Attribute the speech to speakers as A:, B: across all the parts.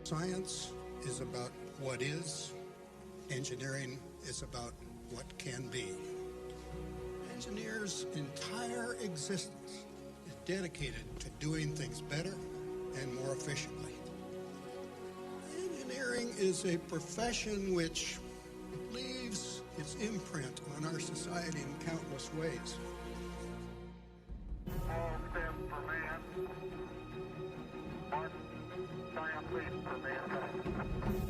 A: Science is about what is. Engineering is about what can be. Engineers' entire existence is dedicated to doing things better and more efficiently. Engineering is a profession which leaves its imprint on our society in countless ways.
B: All steps for man. One giant leap for mankind.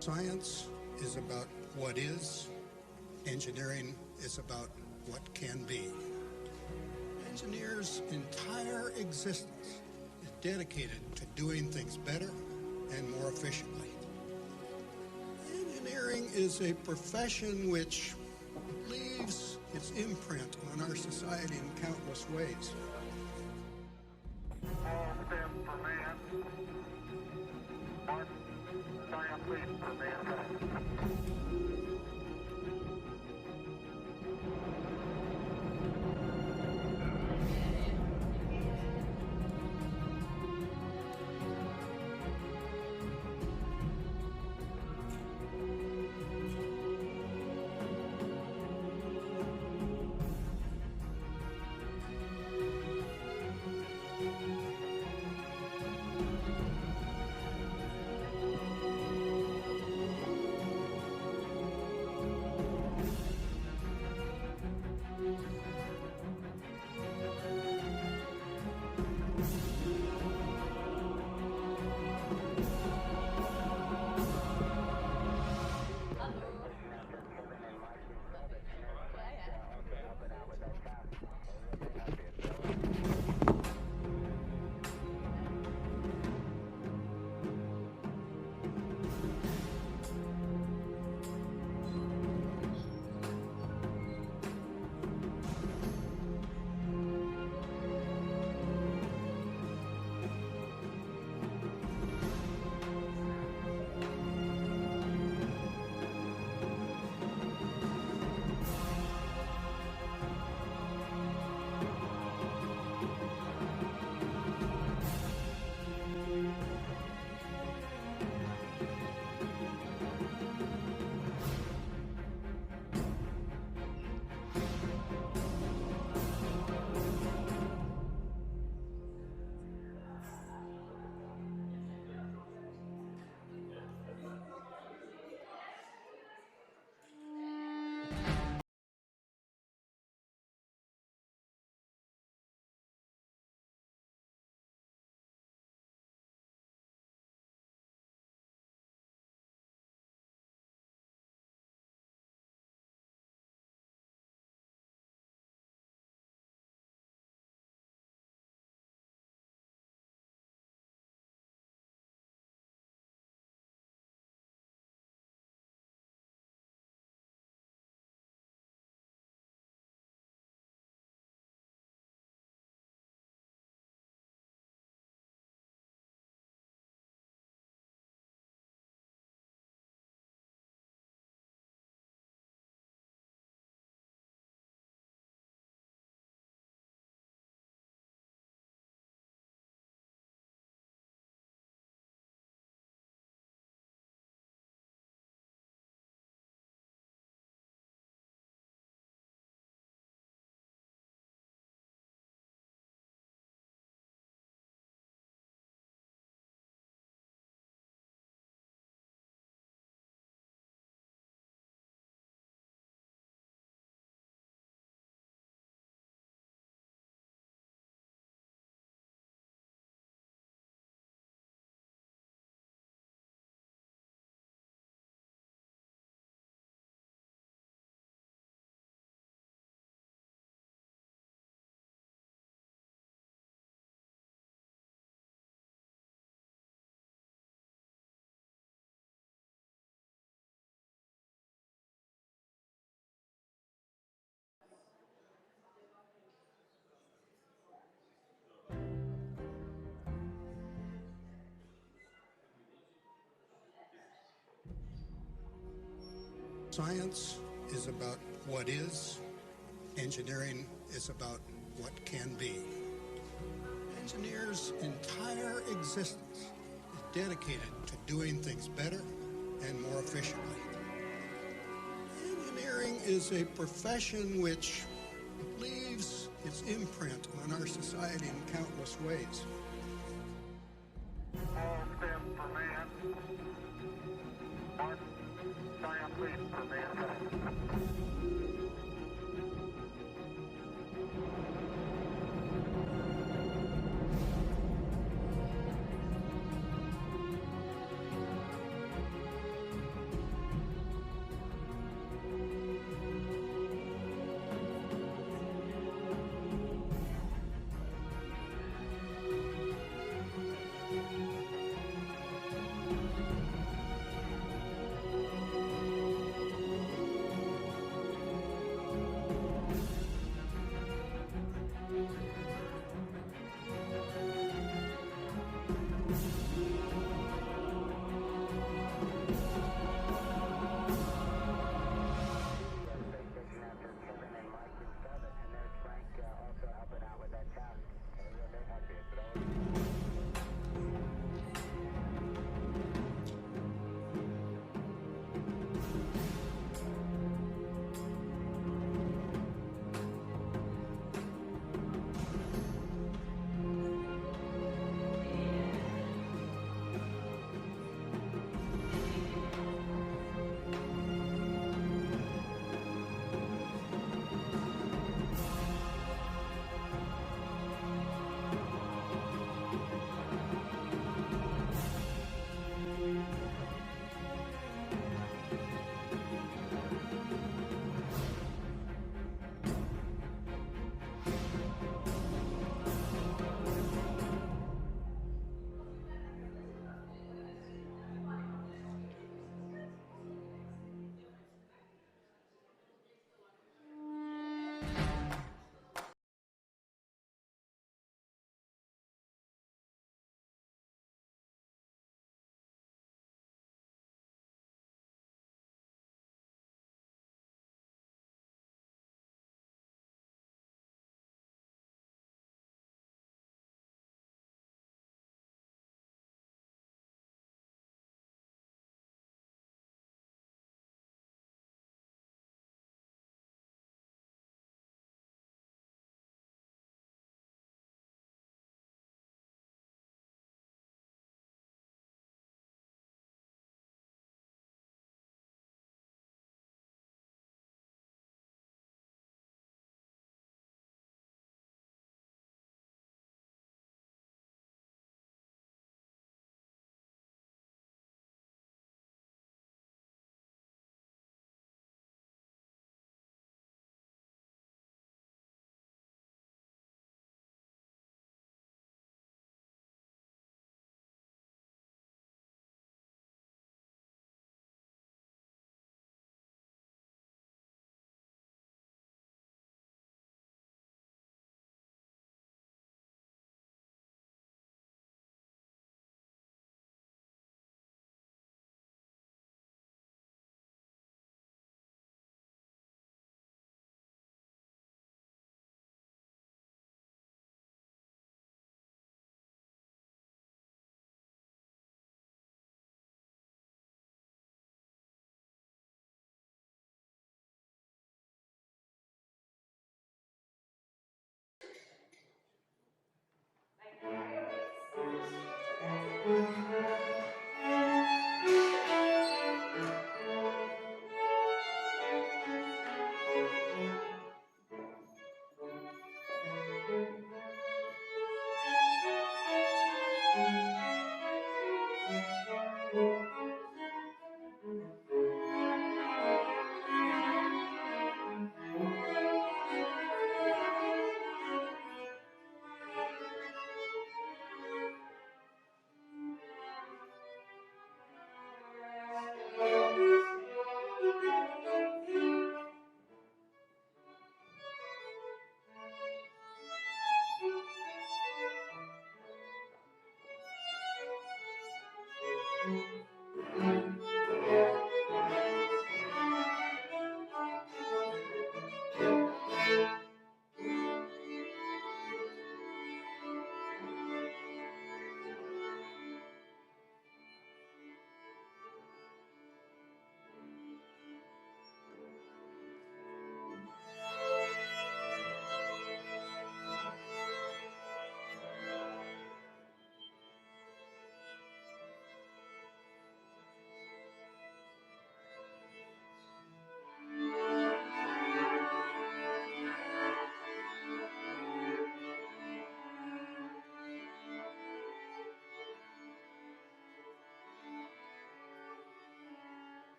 A: Science is about what is. Engineering is about what can be. Engineers' entire existence is dedicated to doing things better and more efficiently. Engineering is a profession which leaves its imprint on our society in countless ways.
B: All steps for man. One giant leap for mankind.
A: Science is about what is. Engineering is about what can be. Engineers' entire existence is dedicated to doing things better and more efficiently. Engineering is a profession which leaves its imprint on our society in countless ways.
B: All STEM for man. Mark, science please for mankind.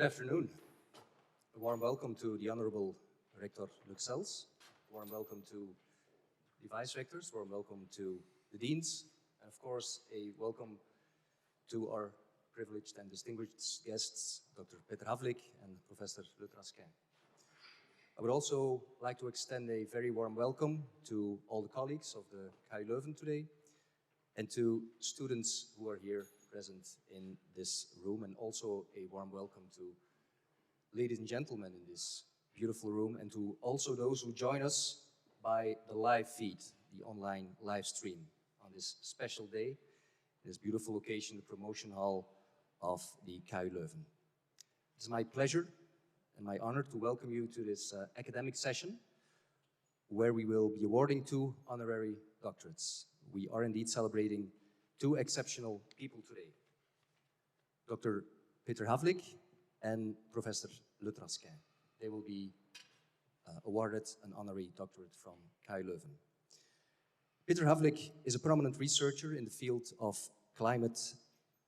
C: afternoon. A warm welcome to the Honorable Rector Luxels. Warm welcome to the Vice Rectors. Warm welcome to the Deans. And of course, a welcome to our privileged and distinguished guests, Dr. Peter Havlík and Professor Lut Raskin. I would also like to extend a very warm welcome to all the colleagues of the KU Leuven today and to students who are here present in this room, and also a warm welcome to ladies and gentlemen in this beautiful room, and to also those who join us by the live feed, the online live stream on this special day, in this beautiful location, the promotion hall of the KU Leuven. It's my pleasure and my honor to welcome you to this academic session where we will be awarding 2 honorary doctorates. We are indeed celebrating 2 exceptional people today, Dr. Peter Havlík and Professor Lut Raskin. They will be awarded an honorary doctorate from KU Leuven. Peter Havlík is a prominent researcher in the field of climate,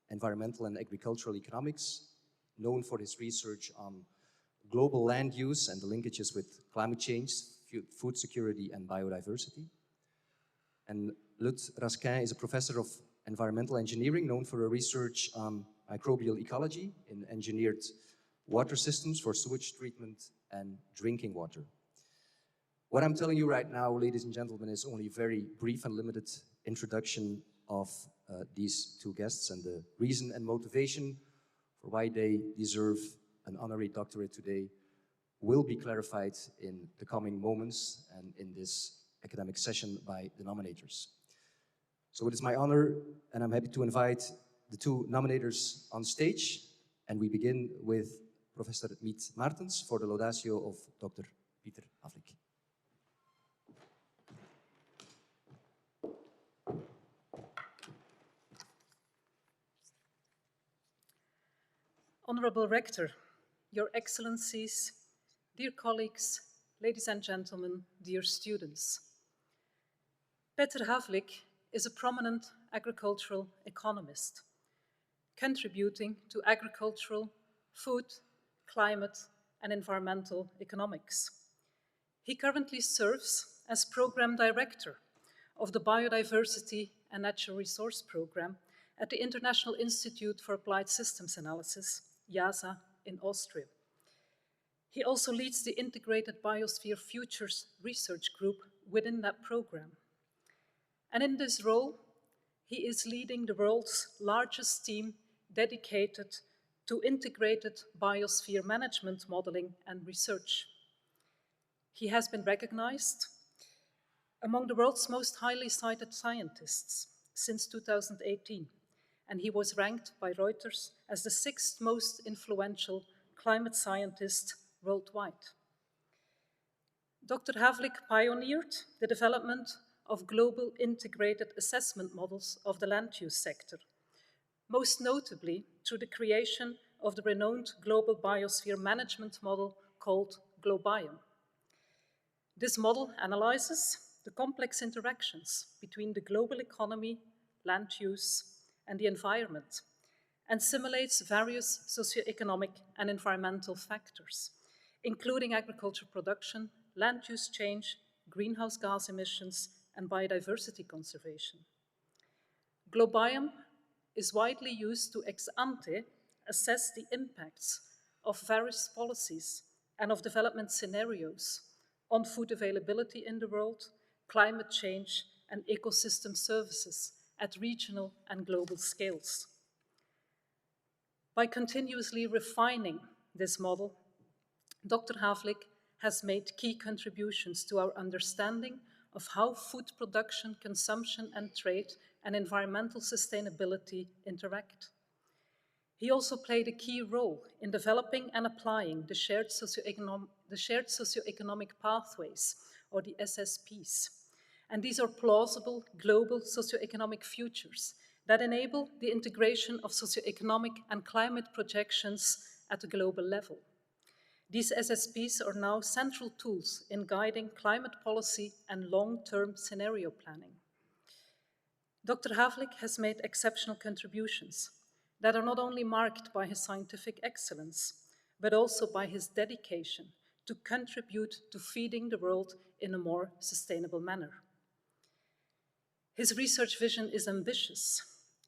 C: environmental and agricultural economics, known for his research on global land use and the linkages with climate change, food security and biodiversity. And Lut Raskin is a professor of environmental engineering, known for her research on microbial ecology in engineered water systems for sewage treatment and drinking water. What I'm telling you right now, ladies and gentlemen, is only a very brief and limited introduction of these 2 guests, and the reason and motivation for why they deserve an honorary doctorate today will be clarified in the coming moments and in this academic session by the nominators. So it is my honor, and I'm happy to invite the 2 nominators on stage, and we begin with Professor Miet Martens for the laudatio of Dr. Peter Havlík.
D: Honorable Rector, Your Excellencies, dear colleagues, ladies and gentlemen, dear students. Peter Havlík is a prominent agricultural economist, contributing to agricultural, food, climate, and environmental economics. He currently serves as Program Director of the Biodiversity and Natural Resource Program at the International Institute for Applied Systems Analysis, IASA, in Austria. He also leads the Integrated Biosphere Futures Research Group within that program. And in this role, he is leading the world's largest team dedicated to integrated biosphere management modeling and research. He has been recognized among the world's most highly cited scientists since 2018, and he was ranked by Reuters as the 6th most influential climate scientist worldwide. Dr. Havlík pioneered the development of global integrated assessment models of the land use sector, most notably through the creation of the renowned global biosphere management model called GloBiome. This model analyzes the complex interactions between the global economy, land use, and the environment, and simulates various socioeconomic and environmental factors, including agricultural production, land use change, greenhouse gas emissions, and biodiversity conservation. GloBiome is widely used to ex ante assess the impacts of various policies and of development scenarios on food availability in the world, climate change, and ecosystem services at regional and global scales. By continuously refining this model, Dr. Havlík has made key contributions to our understanding of how food production, consumption, and trade and environmental sustainability interact. He also played a key role in developing and applying the shared socioeconomic pathways, or the SSPs. And these are plausible global socioeconomic futures that enable the integration of socioeconomic and climate projections at a global level. These SSPs are now central tools in guiding climate policy and long-term scenario planning. Dr. Havlík has made exceptional contributions that are not only marked by his scientific excellence, but also by his dedication to contribute to feeding the world in a more sustainable manner. His research vision is ambitious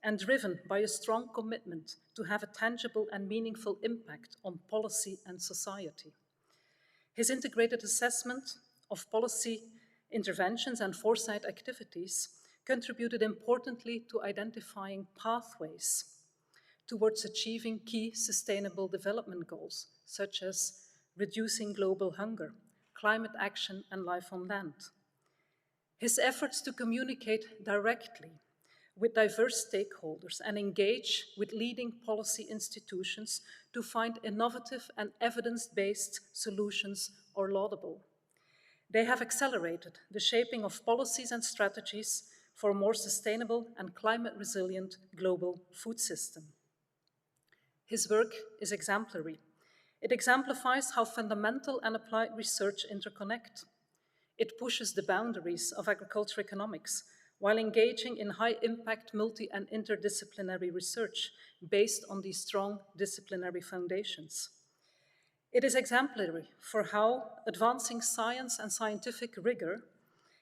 D: and driven by a strong commitment to have a tangible and meaningful impact on policy and society. His integrated assessment of policy interventions and foresight activities contributed importantly to identifying pathways towards achieving key sustainable development goals, such as reducing global hunger, climate action, and life on land. His efforts to communicate directly with diverse stakeholders and engage with leading policy institutions to find innovative and evidence-based solutions are laudable. They have accelerated the shaping of policies and strategies for a more sustainable and climate-resilient global food system. His work is exemplary. It exemplifies how fundamental and applied research interconnect. It pushes the boundaries of agricultural economics while engaging in high-impact multi- and interdisciplinary research based on these strong disciplinary foundations. It is exemplary for how advancing science and scientific rigor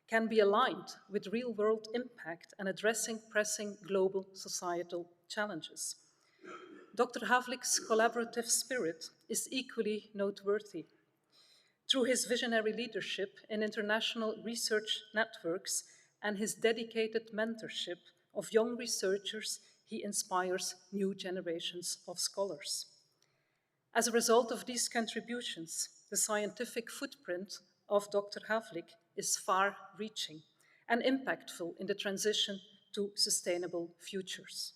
D: can be aligned with real-world impact and addressing pressing global societal challenges. Dr. Havlík's collaborative spirit is equally noteworthy. Through his visionary leadership in international research networks and his dedicated mentorship of young researchers, he inspires new generations of scholars. As a result of these contributions, the scientific footprint of Dr. Havlík is far-reaching and impactful in the transition to sustainable futures.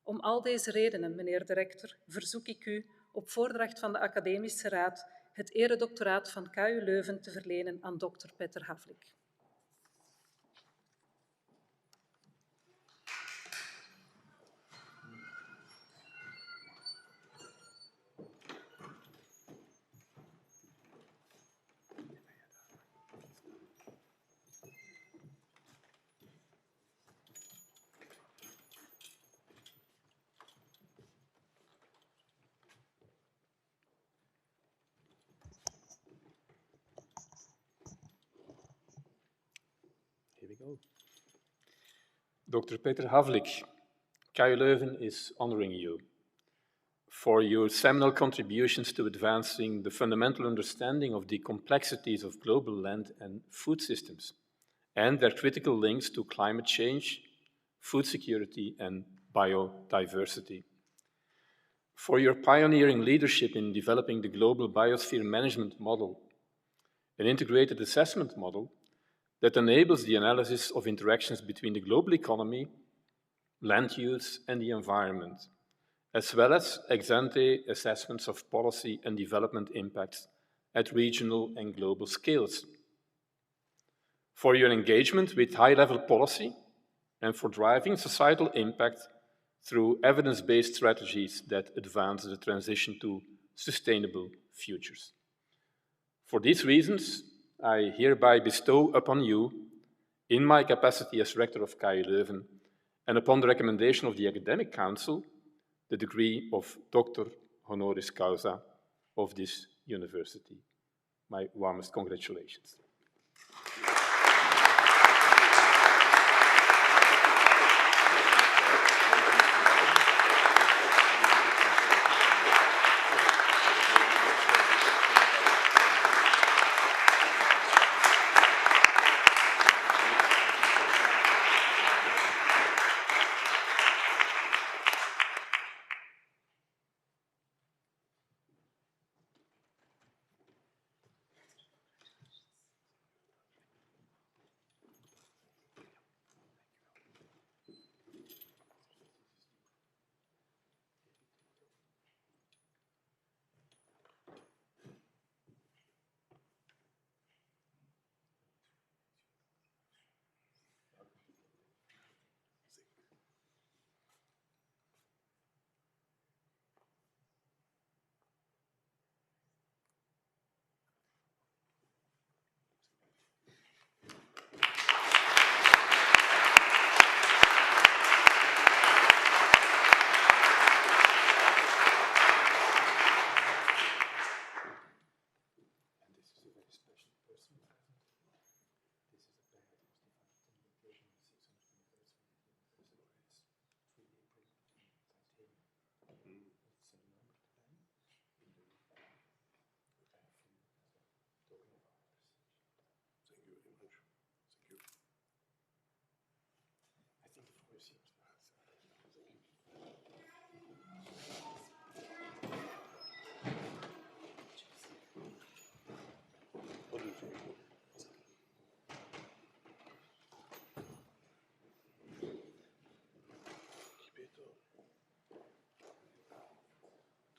D: Om al deze redenen, meneer de rector, verzoek ik u op voordracht van de Academische Raad het eredoctoraat van KU Leuven te verlenen aan Dr. Peter Havlík.
E: Here we go. Dr. Peter Havlík, KU Leuven is honoring you for your seminal contributions to advancing the fundamental understanding of the complexities of global land and food systems and their critical links to climate change, food security, and biodiversity. For your pioneering leadership in developing the global biosphere management model, an integrated assessment model that enables the analysis of interactions between the global economy, land use, and the environment, as well as ex-ante assessments of policy and development impacts at regional and global scales. For your engagement with high-level policy and for driving societal impact through evidence-based strategies that advance the transition to sustainable futures. For these reasons, I hereby bestow upon you, in my capacity as Rector of KU Leuven, and upon the recommendation of the Academic Council, the degree of Doctor Honoris Causa of this university. My warmest congratulations.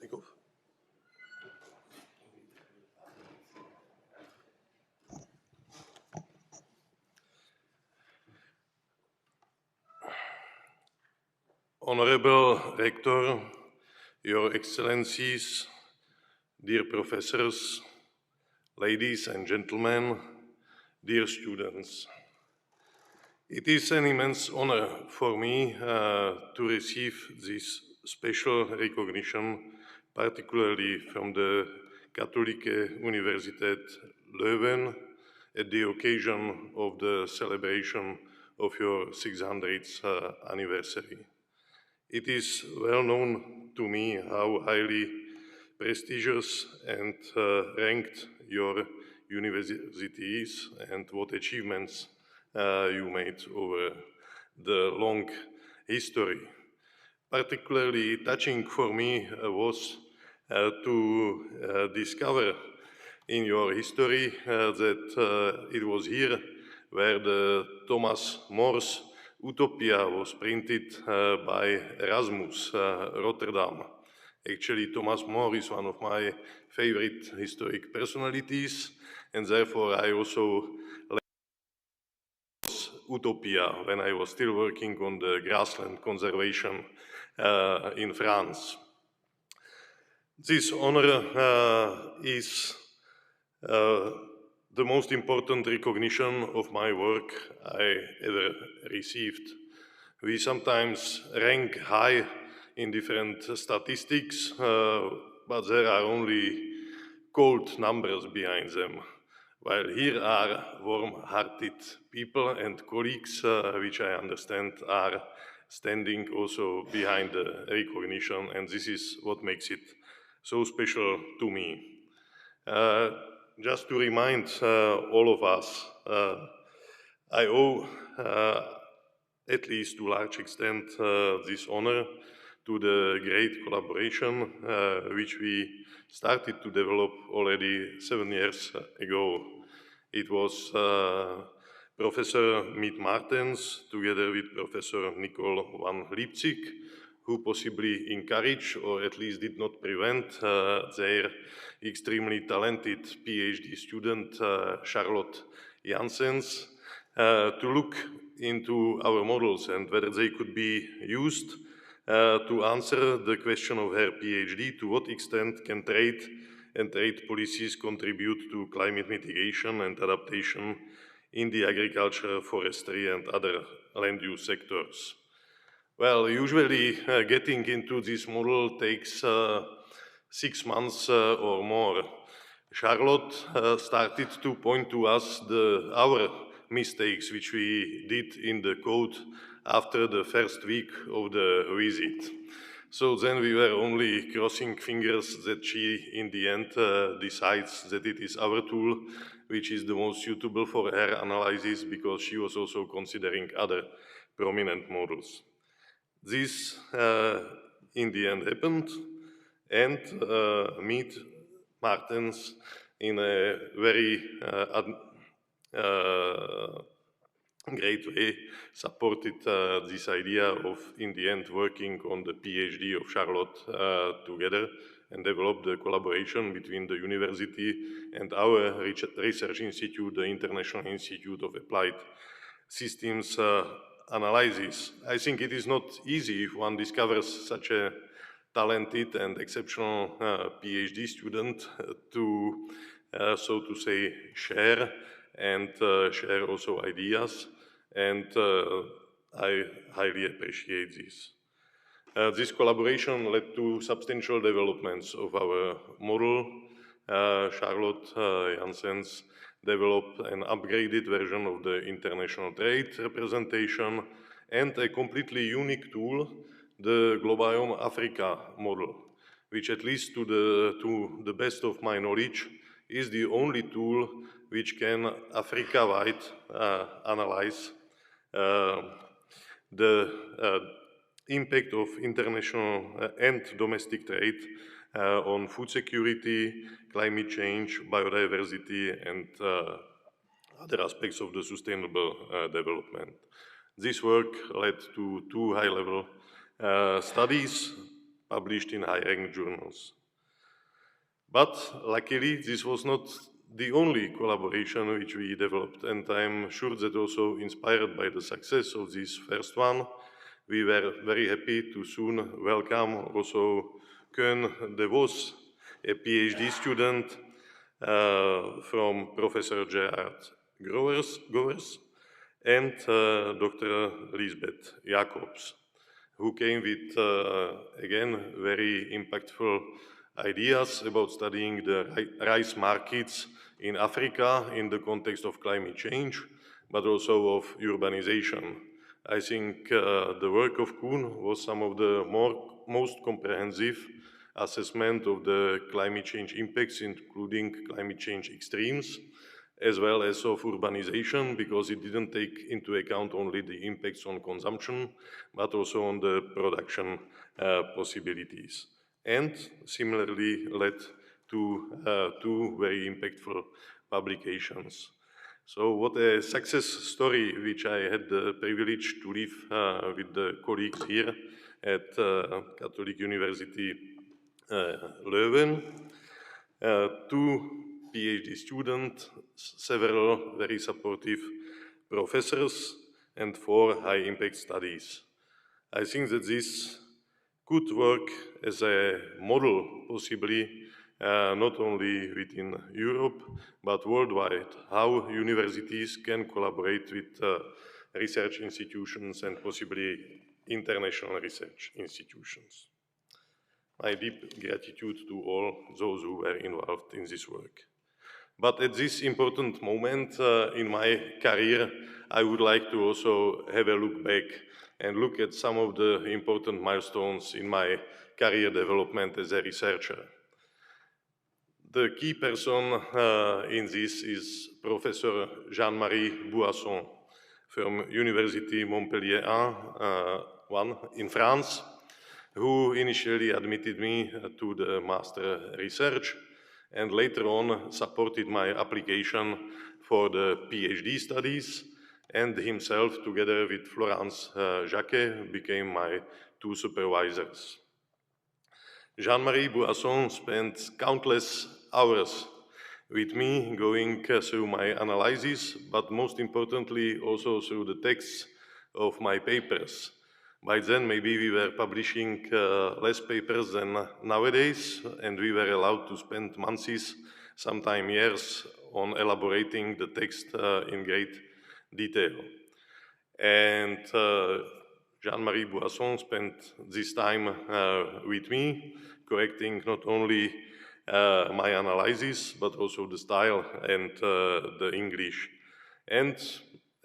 F: Take off. Honorable Rector, Your Excellencies, dear professors, ladies and gentlemen, dear students. It is an immense honor for me to receive this special recognition, particularly from the Katholieke Universiteit Leuven at the occasion of the celebration of your 600th anniversary. It is well known to me how highly prestigious and ranked your university is and what achievements you made over the long history. Particularly touching for me was to discover in your history that it was here where the Thomas More's Utopia was printed by Erasmus, Rotterdam. Actually, Thomas More is one of my favorite historic personalities, and therefore I also Utopia when I was still working on the grassland conservation in France. This honor is the most important recognition of my work I ever received. We sometimes rank high in different statistics, but there are only cold numbers behind them. While here are warm-hearted people and colleagues, which I understand are standing also behind the recognition, and this is what makes it so special to me. Just to remind all of us, I owe, at least to a large extent, this honor to the great collaboration which we started to develop already 7 years ago. It was Professor Meet Martens together with Professor Nicole van Liepzig who possibly encouraged or at least did not prevent their extremely talented PhD student Charlotte Janssens to look into our models and whether they could be used to answer the question of her PhD, to what extent can trade and trade policies contribute to climate mitigation and adaptation in the agriculture, forestry and other land use sectors. Well, usually getting into this model takes 6 months or more. Charlotte started to point to us our mistakes which we did in the code after the first week of the visit. So then we were only crossing fingers that she in the end decides that it is our tool which is the most suitable for her analysis, because she was also considering other prominent models. This in the end happened, and Meet Martens in a very great way supported this idea of, in the end, working on the PhD of Charlotte together and developed the collaboration between the university and our research institute, the International Institute of Applied Systems Analysis. I think it is not easy if one discovers such a talented and exceptional PhD student to, so to say, share and share also ideas, and I highly appreciate this. This collaboration led to substantial developments of our model, Charlotte Janssens developed an upgraded version of the international trade representation and a completely unique tool, the Globiome Africa model, which at least to the best of my knowledge is the only tool which can Africa-wide analyze the impact of international and domestic trade on food security, climate change, biodiversity, and other aspects of the sustainable development. This work led to 2 high-level studies published in high-ranked journals. But luckily, this was not the only collaboration which we developed, and I'm sure that also inspired by the success of this first one, we were very happy to soon welcome also Koen de Vos, a PhD student from Professor Gerard Gowers and Dr. Lisbeth Jacobs, who came with, again, very impactful ideas about studying the rice markets in Africa in the context of climate change, but also of urbanization. I think the work of Koen was some of the most comprehensive assessment of the climate change impacts, including climate change extremes, as well as of urbanization, because it didn't take into account only the impacts on consumption, but also on the production possibilities. And similarly led to 2 very impactful publications. So what a success story which I had the privilege to live with the colleagues here at Catholic University Leuven. 2 PhD students, several very supportive professors, and 4 high-impact studies. I think that this could work as a model, possibly, not only within Europe, but worldwide, how universities can collaborate with research institutions and possibly international research institutions. My deep gratitude to all those who were involved in this work. But at this important moment in my career, I would like to also have a look back and look at some of the important milestones in my career development as a researcher. The key person in this is Professor Jean-Marie Boisson from University Montpellier 1 in France, who initially admitted me to the master research and later on supported my application for the PhD studies, and himself, together with Florence Jacquet, became my 2 supervisors. Jean-Marie Boisson spent countless hours with me going through my analysis, but most importantly also through the texts of my papers. By then, maybe we were publishing less papers than nowadays, and we were allowed to spend months, sometimes years, on elaborating the text in great detail. And Jean-Marie Boisson spent this time with me, correcting not only my analysis, but also the style and the English. And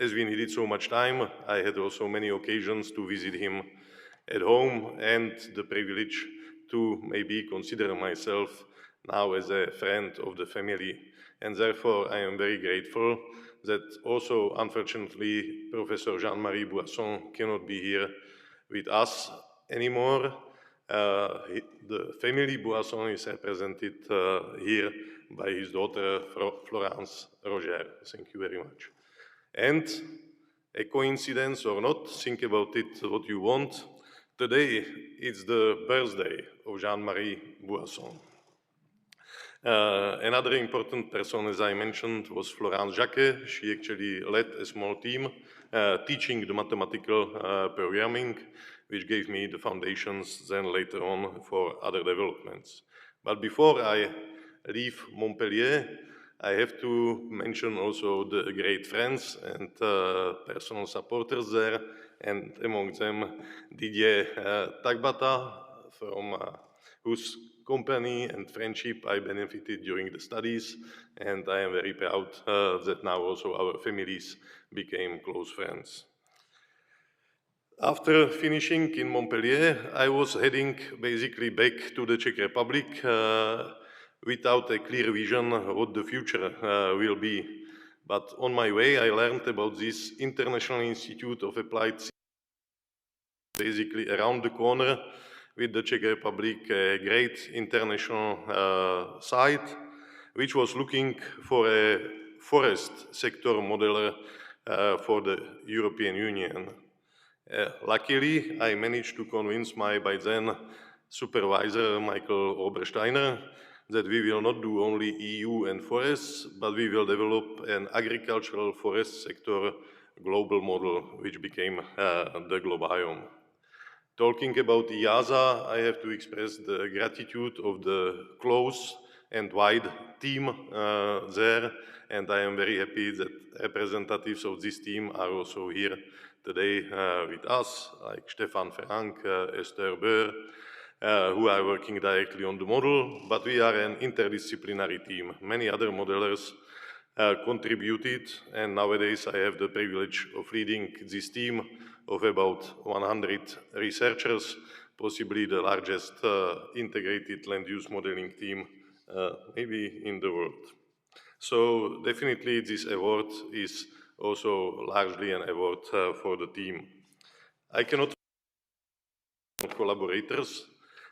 F: as we needed so much time, I had also many occasions to visit him at home and the privilege to maybe consider myself now as a friend of the family. And therefore, I am very grateful that also, unfortunately, Professor Jean-Marie Boisson cannot be here with us anymore. The family Boisson is represented here by his daughter, Florence Roger. Thank you very much. And a coincidence or not, think about it what you want. Today, it's the birthday of Jean-Marie Boisson. Another important person, as I mentioned, was Florence Jacquet. She actually led a small team teaching the mathematical programming, which gave me the foundations then later on for other developments. But before I leave Montpellier, I have to mention also the great friends and personal supporters there, and among them Didier Tagbata, from whose company and friendship I benefited during the studies, and I am very proud that now also our families became close friends. After finishing in Montpellier, I was heading basically back to the Czech Republic without a clear vision what the future will be. But on my way, I learned about this International Institute of Applied Science, basically around the corner with the Czech Republic, a great international site, which was looking for a forest sector modeler for the European Union. Luckily, I managed to convince my by then supervisor, Michael Obersteiner, that we will not do only EU and forests, but we will develop an agricultural forest sector global model, which became the Globiome. Talking about IASA, I have to express the gratitude of the close and wide team there, and I am very happy that representatives of this team are also here today with us, like Stefan Frank, Esther Beur, who are working directly on the model, but we are an interdisciplinary team. Many other modelers contributed, and nowadays I have the privilege of leading this team of about 100 researchers, possibly the largest integrated land use modeling team maybe in the world. So definitely this award is also largely an award for the team. I cannot collaborators.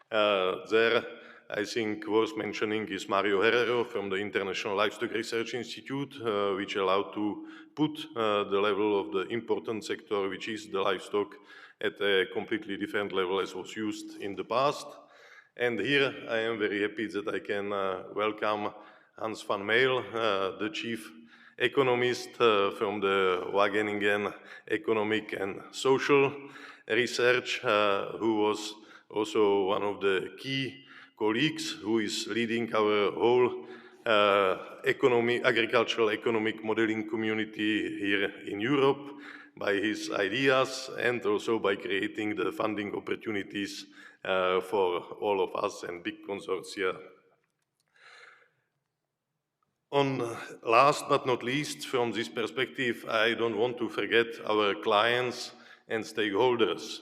F: There, I think worth mentioning is Mario Herrero from the International Livestock Research Institute, which allowed to put the level of the important sector, which is the livestock, at a completely different level as was used in the past. And here I am very happy that I can welcome Hans van Meel, the chief economist from the Wageningen Economic and Social Research, who was also one of the key colleagues who is leading our whole agricultural economic modeling community here in Europe by his ideas and also by creating the funding opportunities for all of us and big consortia. Last but not least, from this perspective, I don't want to forget our clients and stakeholders.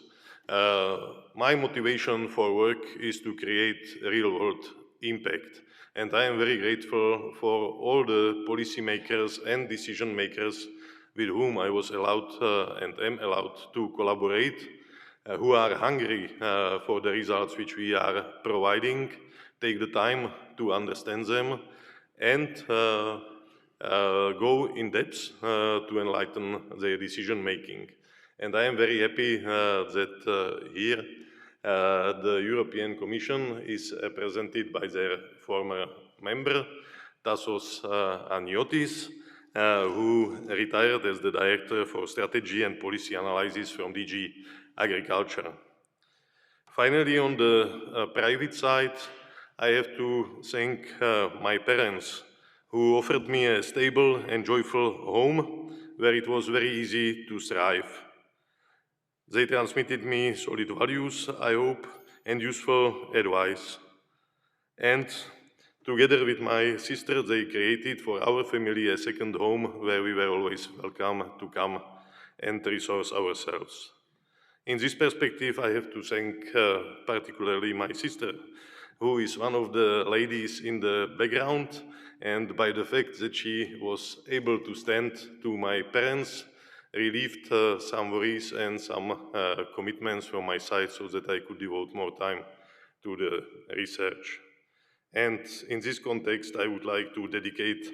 F: My motivation for work is to create real-world impact, and I am very grateful for all the policymakers and decision makers with whom I was allowed and am allowed to collaborate, who are hungry for the results which we are providing, take the time to understand them, and go in depth to enlighten their decision making. And I am very happy that here the European Commission is represented by their former member, Tassos Aniotis, who retired as the Director for Strategy and Policy Analysis from DG Agriculture. Finally, on the private side, I have to thank my parents, who offered me a stable and joyful home where it was very easy to thrive. They transmitted me solid values, I hope, and useful advice. And together with my sister, they created for our family a second home where we were always welcome to come and resource ourselves. In this perspective, I have to thank particularly my sister, who is one of the ladies in the background, and by the fact that she was able to stand to my parents, relieved some worries and some commitments from my side so that I could devote more time to the research. And in this context, I would like to dedicate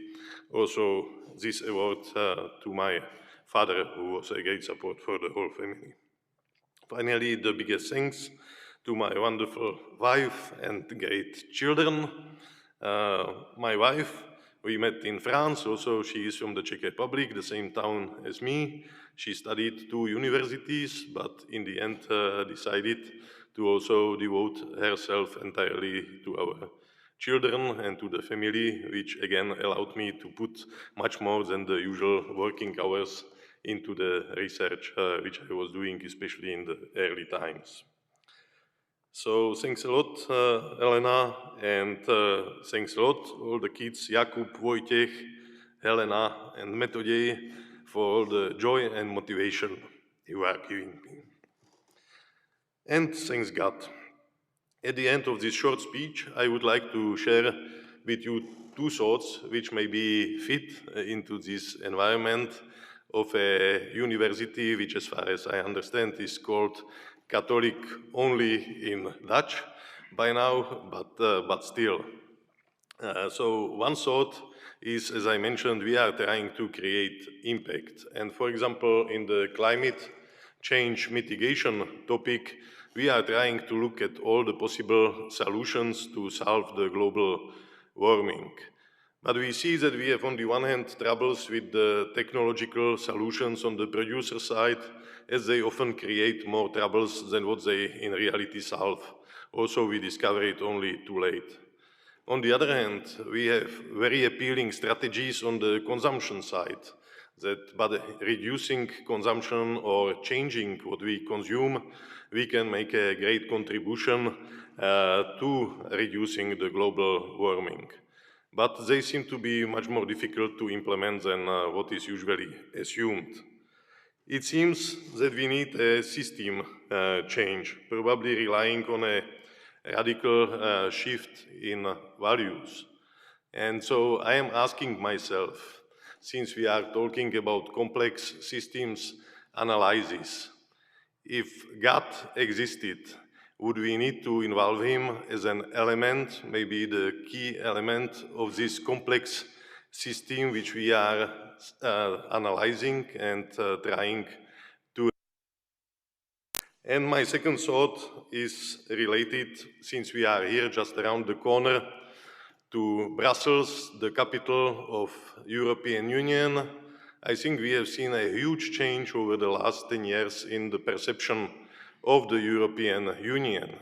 F: also this award to my father, who was a great support for the whole family. Finally, the biggest thanks to my wonderful wife and great children. My wife, we met in France, also she is from the Czech Republic, the same town as me. She studied 2 universities, but in the end decided to also devote herself entirely to our children and to the family, which again allowed me to put much more than the usual working hours into the research which I was doing, especially in the early times. So thanks a lot, Elena, and thanks a lot all the kids, Jakub, Wojciech, Helena, and Metodej, for all the joy and motivation you are giving me. And thanks God. At the end of this short speech, I would like to share with you two thoughts which maybe fit into this environment of a university which, as far as I understand, is called Catholic only in Dutch by now, but still. So one thought is, as I mentioned, we are trying to create impact. And for example, in the climate change mitigation topic, we are trying to look at all the possible solutions to solve the global warming. But we see that we have, on the one hand, troubles with the technological solutions on the producer side, as they often create more troubles than what they in reality solve. Also, we discover it only too late. On the other hand, we have very appealing strategies on the consumption side, that by reducing consumption or changing what we consume, we can make a great contribution to reducing the global warming. But they seem to be much more difficult to implement than what is usually assumed. It seems that we need a system change, probably relying on a radical shift in values. And so I am asking myself, since we are talking about complex systems analysis, if God existed, would we need to involve him as an element, maybe the key element of this complex system which we are analyzing and trying to. And my second thought is related, since we are here just around the corner, to Brussels, the capital of European Union. I think we have seen a huge change over the last 10 years in the perception of the European Union.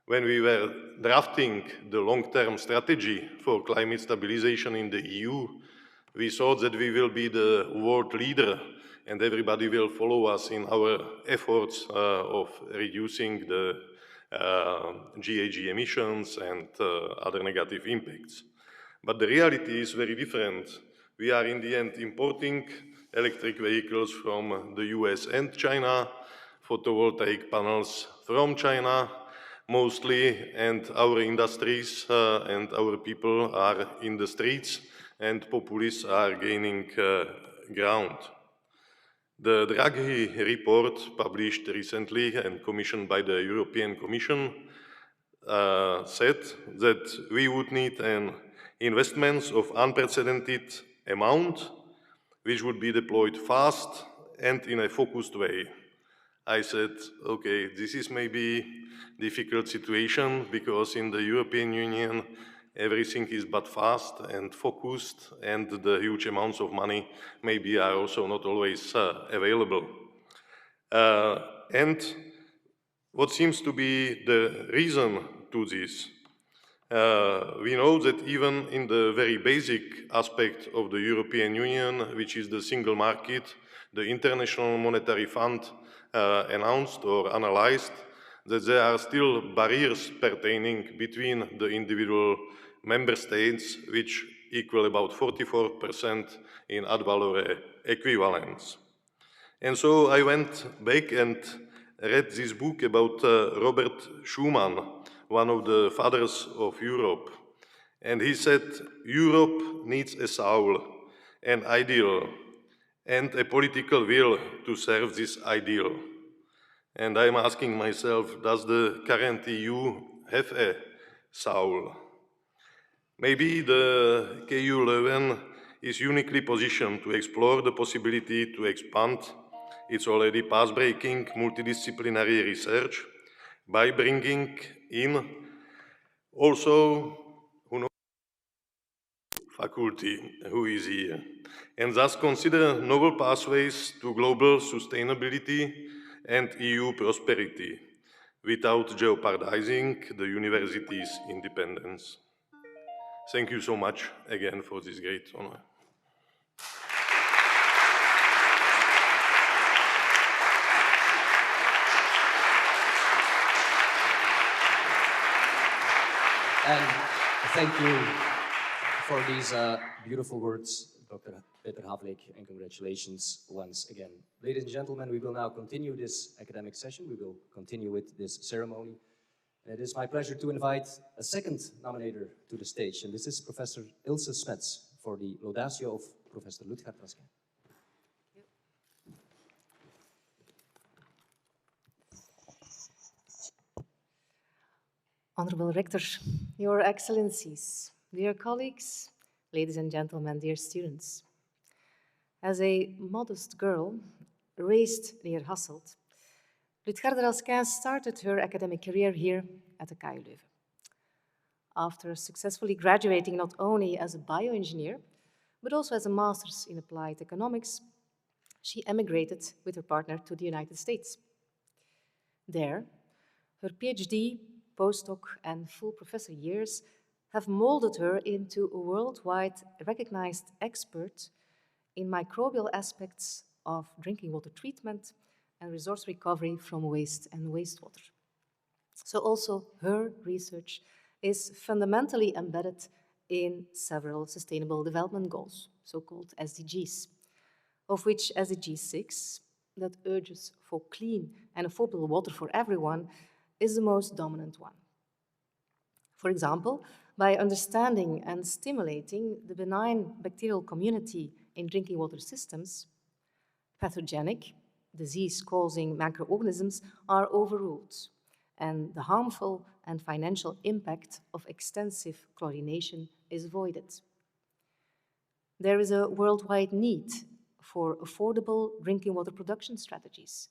F: When we were drafting the long-term strategy for climate stabilization in the EU, we thought that we will be the world leader and everybody will follow us in our efforts of reducing the GHG emissions and other negative impacts. But the reality is very different. We are in the end importing electric vehicles from the US and China, photovoltaic panels from China mostly, and our industries and our people are in the streets and populists are gaining ground. The Draghi report, published recently and commissioned by the European Commission, said that we would need an investments of unprecedented amount, which would be deployed fast and in a focused way. I said, okay, this is maybe a difficult situation because in the European Union, everything is but fast and focused, and the huge amounts of money maybe are also not always available. And what seems to be the reason to this? We know that even in the very basic aspect of the European Union, which is the single market, the International Monetary Fund announced or analyzed that there are still barriers pertaining between the individual member states, which equal about 44% in ad valorem equivalence. And so I went back and read this book about Robert Schuman, one of the fathers of Europe. And he said, Europe needs a soul, an ideal, and a political will to serve this ideal. And I'm asking myself, does the current EU have a soul? Maybe the KU Leuven is uniquely positioned to explore the possibility to expand its already path-breaking multidisciplinary research by bringing in also faculty who is here, and thus consider novel pathways to global sustainability and EU prosperity without jeopardizing the university's independence. Thank you so much again for this great honor.
C: Thank you for these beautiful words, Dr. Peter Havlík, and congratulations once again. Ladies and gentlemen, we will now continue this academic session. We will continue with this ceremony. And it is my pleasure to invite a second nominator to the stage, and this is Professor Ilse Smets for the Laudatio of Professor Lutgarde Raskin.
G: Honorable Rector, Your Excellencies, dear colleagues, ladies and gentlemen, dear students. As a modest girl raised near Hasselt, Lutgarde Raskin started her academic career here at the KU Leuven. After successfully graduating not only as a bioengineer, but also as a master's in applied economics, she emigrated with her partner to the United States. There, her PhD, postdoc, and full professor years have molded her into a worldwide recognized expert in microbial aspects of drinking water treatment and resource recovery from waste and wastewater. So also her research is fundamentally embedded in several sustainable development goals, so-called SDGs, of which SDG 6, that urges for clean and affordable water for everyone, is the most dominant one. For example, by understanding and stimulating the benign bacterial community in drinking water systems, pathogenic, disease-causing microorganisms are overruled, and the harmful and financial impact of extensive chlorination is avoided. There is a worldwide need for affordable drinking water production strategies,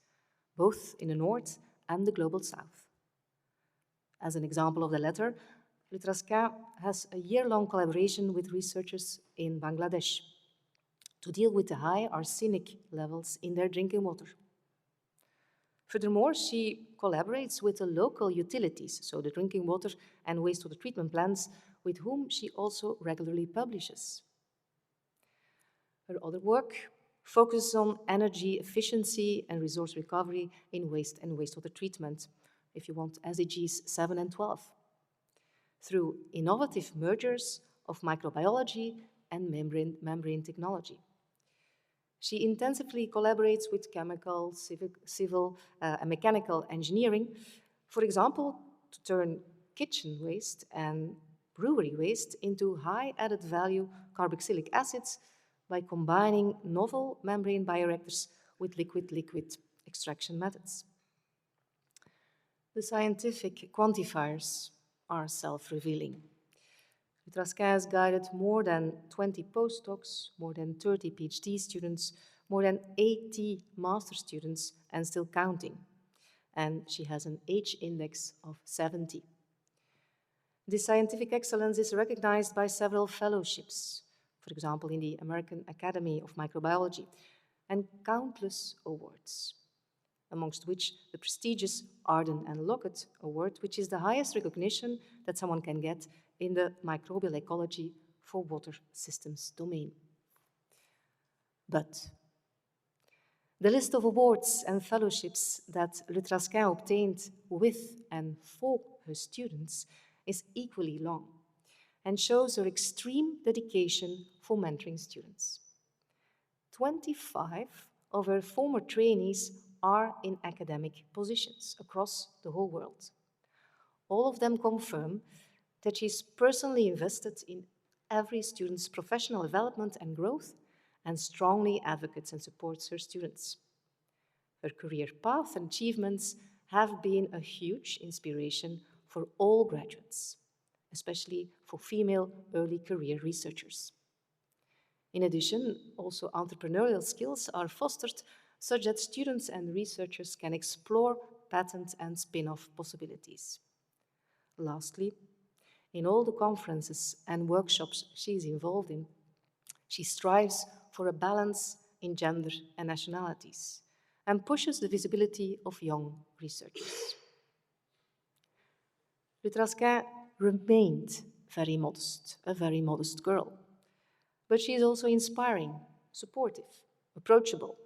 G: both in the North and the Global South. As an example of the latter, Lut Raskin has a year-long collaboration with researchers in Bangladesh to deal with the high arsenic levels in their drinking water. Furthermore, she collaborates with the local utilities, so the drinking water and wastewater treatment plants, with whom she also regularly publishes. Her other work focuses on energy efficiency and resource recovery in waste and wastewater treatment, if you want, SDGs 7 and 12, through innovative mergers of microbiology and membrane technology. She intensively collaborates with chemical, civil, and mechanical engineering, for example, to turn kitchen waste and brewery waste into high added value carboxylic acids by combining novel membrane bioreactors with liquid-liquid extraction methods. The scientific quantifiers are self-revealing. Lut Raskin has guided more than 20 postdocs, more than 30 PhD students, more than 80 master students, and still counting. And she has an H index of 70. This scientific excellence is recognized by several fellowships, for example, in the American Academy of Microbiology, and countless awards, amongst which the prestigious Arden and Lockett Award, which is the highest recognition that someone can get in the microbial ecology for water systems domain. But the list of awards and fellowships that Lut Raskin obtained with and for her students is equally long and shows her extreme dedication for mentoring students. 25 of her former trainees are in academic positions across the whole world. All of them confirm that she's personally invested in every student's professional development and growth and strongly advocates and supports her students. Her career path and achievements have been a huge inspiration for all graduates, especially for female early career researchers. In addition, also entrepreneurial skills are fostered such that students and researchers can explore patent and spin-off possibilities. Lastly, in all the conferences and workshops she is involved in, she strives for a balance in gender and nationalities and pushes the visibility of young researchers. Lut Raskin remained very modest, a very modest girl, but she is also inspiring, supportive, approachable,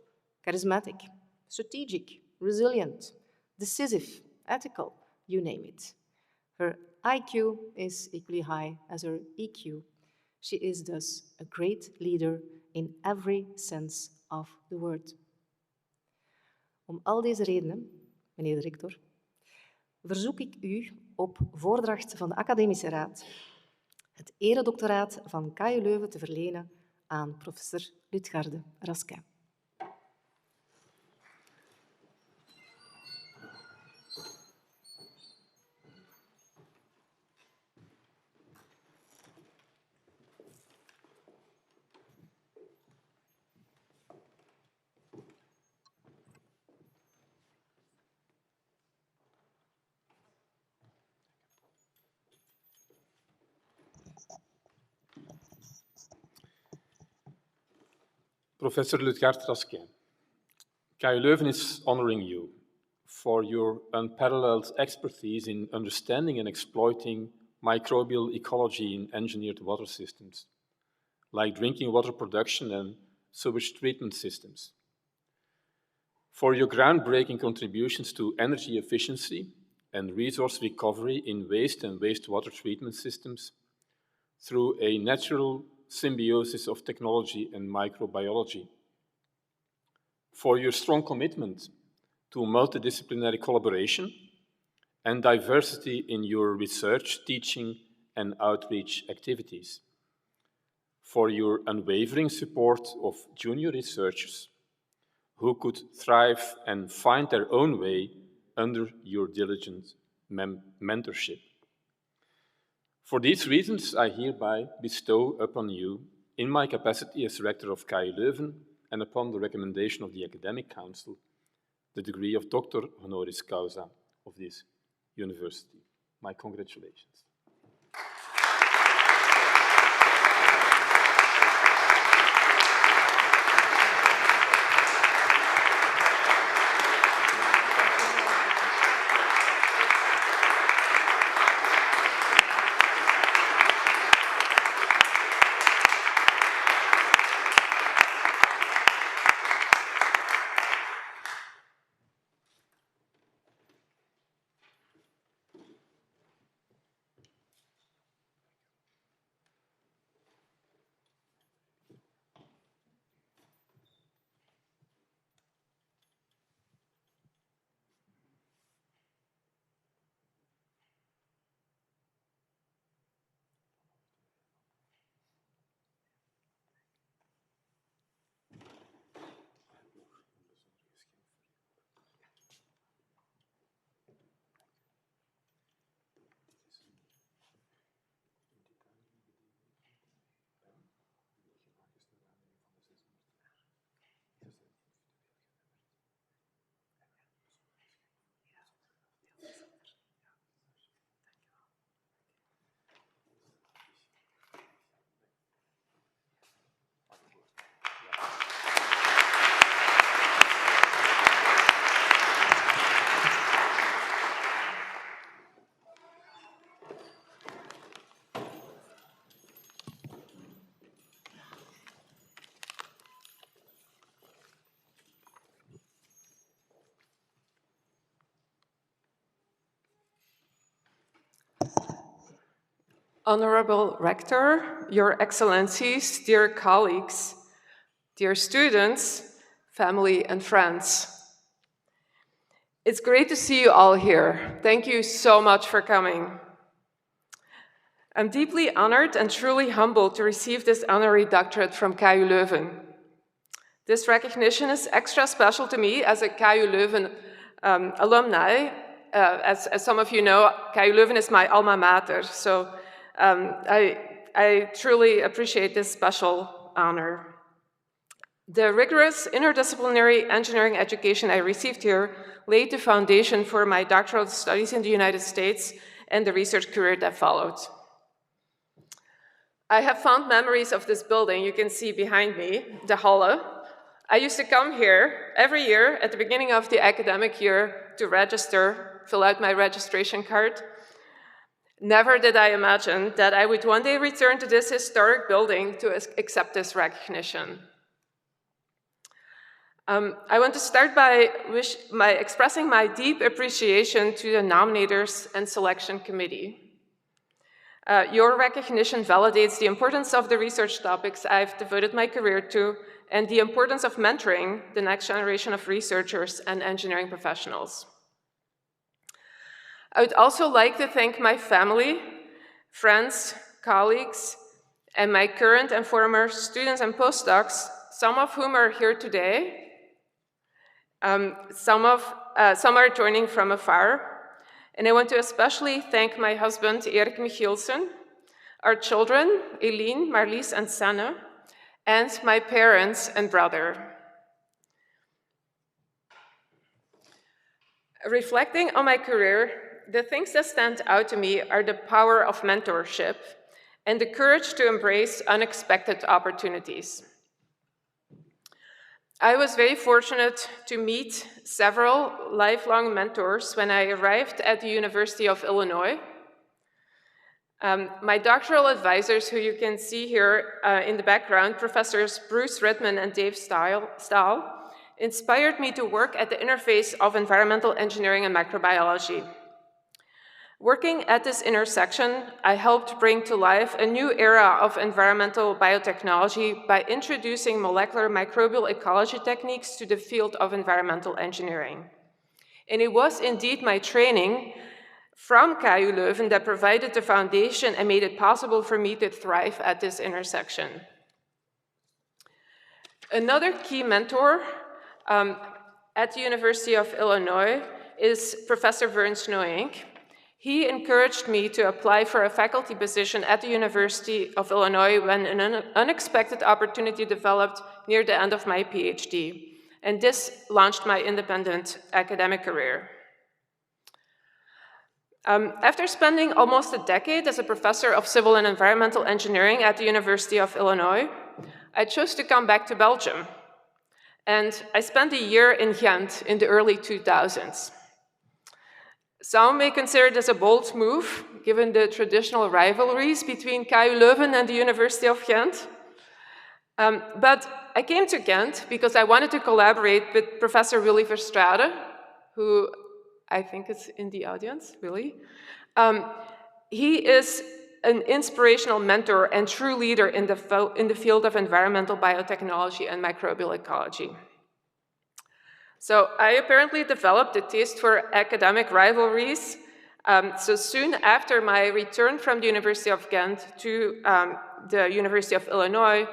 G: charismatic, strategic, resilient, decisive, ethical, you name it. Her IQ is equally high as her EQ. She is thus a great leader in every sense of the word. Om al deze redenen, meneer de rector, verzoek ik u op voordracht van de Academische Raad het eredoctoraat van KU Leuven te verlenen aan professor Lutgarde Raskin.
E: Professor Lutgarde Raskin, KU Leuven is honoring you for your unparalleled expertise in understanding and exploiting microbial ecology in engineered water systems, like drinking water production and sewage treatment systems. For your groundbreaking contributions to energy efficiency and resource recovery in waste and wastewater treatment systems through a natural symbiosis of technology and microbiology. For your strong commitment to multidisciplinary collaboration and diversity in your research, teaching, and outreach activities. For your unwavering support of junior researchers who could thrive and find their own way under your diligent mentorship. For these reasons, I hereby bestow upon you, in my capacity as Rector of KU Leuven and upon the recommendation of the Academic Council, the degree of Doctor Honoris Causa of this university. My congratulations.
H: Honorable Rector, Your Excellencies, dear colleagues, dear students, family and friends. It's great to see you all here. Thank you so much for coming. I'm deeply honored and truly humbled to receive this honorary doctorate from KU Leuven. This recognition is extra special to me as a KU Leuven alumni. As some of you know, KU Leuven is my alma mater, so I truly appreciate this special honor. The rigorous interdisciplinary engineering education I received here laid the foundation for my doctoral studies in the United States and the research career that followed. I have fond memories of this building. You can see behind me, the Halle. I used to come here every year at the beginning of the academic year to register, fill out my registration card. Never did I imagine that I would one day return to this historic building to accept this recognition. I want to start by expressing my deep appreciation to the nominators and selection committee. Your recognition validates the importance of the research topics I've devoted my career to and the importance of mentoring the next generation of researchers and engineering professionals. I would also like to thank my family, friends, colleagues, and my current and former students and postdocs, some of whom are here today. Some are joining from afar. And I want to especially thank my husband, Erik Michielsen, our children, Eline, Marlies, and Sanne, and my parents and brother. Reflecting on my career, the things that stand out to me are the power of mentorship and the courage to embrace unexpected opportunities. I was very fortunate to meet several lifelong mentors when I arrived at the University of Illinois. My doctoral advisors, who you can see here in the background, Professors Bruce Ridman and Dave Stahl, inspired me to work at the interface of environmental engineering and microbiology. Working at this intersection, I helped bring to life a new era of environmental biotechnology by introducing molecular microbial ecology techniques to the field of environmental engineering. And it was indeed my training from KU Leuven that provided the foundation and made it possible for me to thrive at this intersection. Another key mentor at the University of Illinois is Professor Vern Snoeink. He encouraged me to apply for a faculty position at the University of Illinois when an unexpected opportunity developed near the end of my PhD, and this launched my independent academic career. After spending almost a decade as a professor of civil and environmental engineering at the University of Illinois, I chose to come back to Belgium, and I spent a year in Ghent in the early 2000s. Some may consider this a bold move, given the traditional rivalries between KU Leuven and the University of Ghent. But I came to Ghent because I wanted to collaborate with Professor Willy Verstraete, who I think is in the audience, Willy. He is an inspirational mentor and true leader in the field of environmental biotechnology and microbial ecology. So I apparently developed a taste for academic rivalries. So soon after my return from the University of Ghent to the University of Illinois,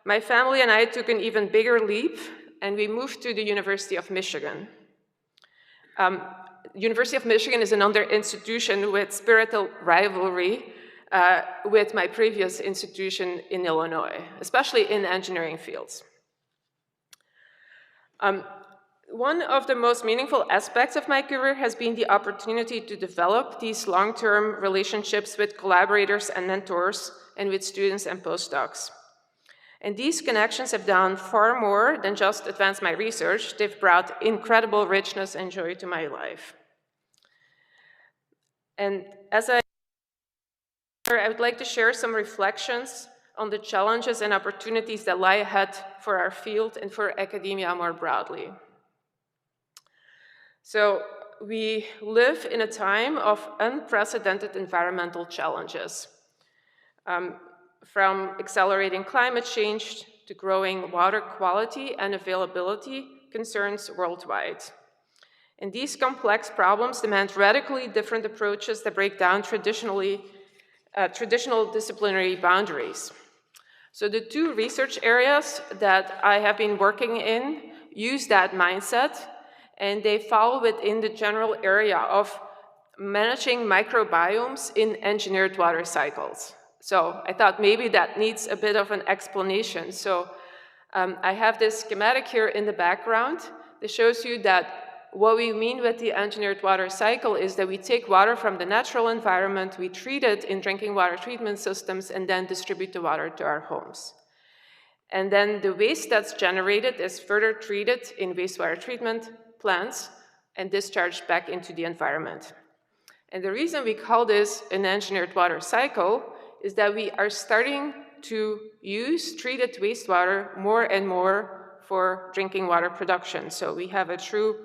H: my family and I took an even bigger leap, and we moved to the University of Michigan. University of Michigan is another institution with spiritual rivalry with my previous institution in Illinois, especially in engineering fields. One of the most meaningful aspects of my career has been the opportunity to develop these long-term relationships with collaborators and mentors and with students and postdocs. And these connections have done far more than just advance my research. They've brought incredible richness and joy to my life. And as I would like to share some reflections on the challenges and opportunities that lie ahead for our field and for academia more broadly. So we live in a time of unprecedented environmental challenges, from accelerating climate change to growing water quality and availability concerns worldwide. And these complex problems demand radically different approaches that break down traditional disciplinary boundaries. So the two research areas that I have been working in use that mindset, and they fall within the general area of managing microbiomes in engineered water cycles. So I thought maybe that needs a bit of an explanation. So I have this schematic here in the background that shows you that what we mean with the engineered water cycle is that we take water from the natural environment, we treat it in drinking water treatment systems, and then distribute the water to our homes. And then the waste that's generated is further treated in wastewater treatment plants and discharged back into the environment. And the reason we call this an engineered water cycle is that we are starting to use treated wastewater more and more for drinking water production. So we have a true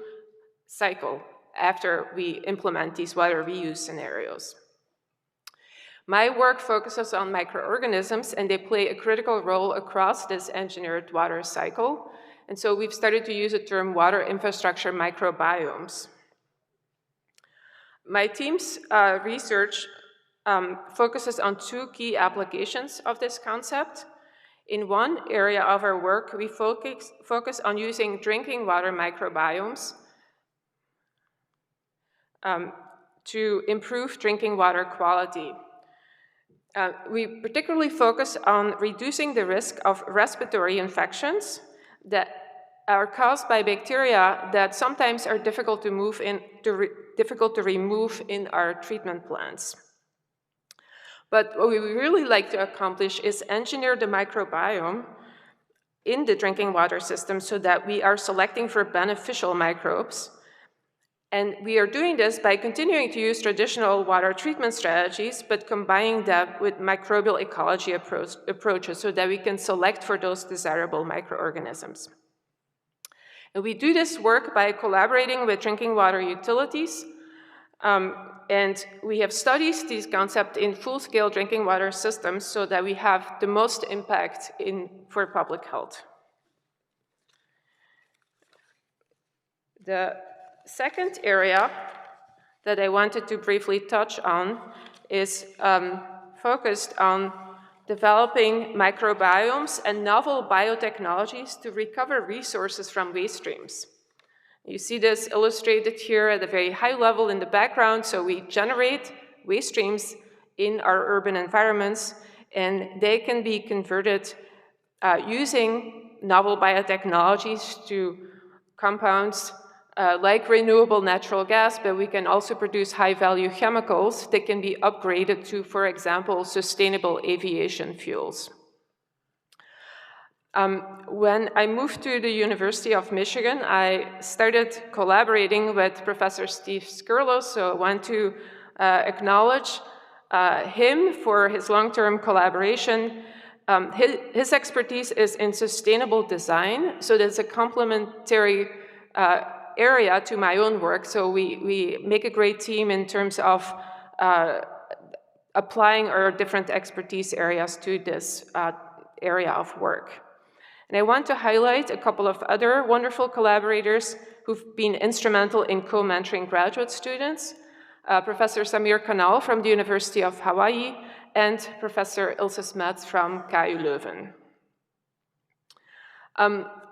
H: cycle after we implement these water reuse scenarios. My work focuses on microorganisms, and they play a critical role across this engineered water cycle. And so we've started to use the term water infrastructure microbiomes. My team's research focuses on two key applications of this concept. In one area of our work, we focus on using drinking water microbiomes to improve drinking water quality. We particularly focus on reducing the risk of respiratory infections that are caused by bacteria that sometimes are difficult to remove in our treatment plants. But what we really like to accomplish is engineer the microbiome in the drinking water system so that we are selecting for beneficial microbes. And we are doing this by continuing to use traditional water treatment strategies, but combining that with microbial ecology approaches so that we can select for those desirable microorganisms. And we do this work by collaborating with drinking water utilities, and we have studied these concepts in full-scale drinking water systems so that we have the most impact for public health. The second area that I wanted to briefly touch on is focused on developing microbiomes and novel biotechnologies to recover resources from waste streams. You see this illustrated here at a very high level in the background. So we generate waste streams in our urban environments, and they can be converted using novel biotechnologies to compounds like renewable natural gas, but we can also produce high-value chemicals that can be upgraded to, for example, sustainable aviation fuels. When I moved to the University of Michigan, I started collaborating with Professor Steve Skurlos, so I want to acknowledge him for his long-term collaboration. His expertise is in sustainable design, so there's a complementary area to my own work, so we make a great team in terms of applying our different expertise areas to this area of work. And I want to highlight a couple of other wonderful collaborators who've been instrumental in co-mentoring graduate students, Professor Samir Kanal from the University of Hawaii and Professor Ilse Smets from KU Leuven.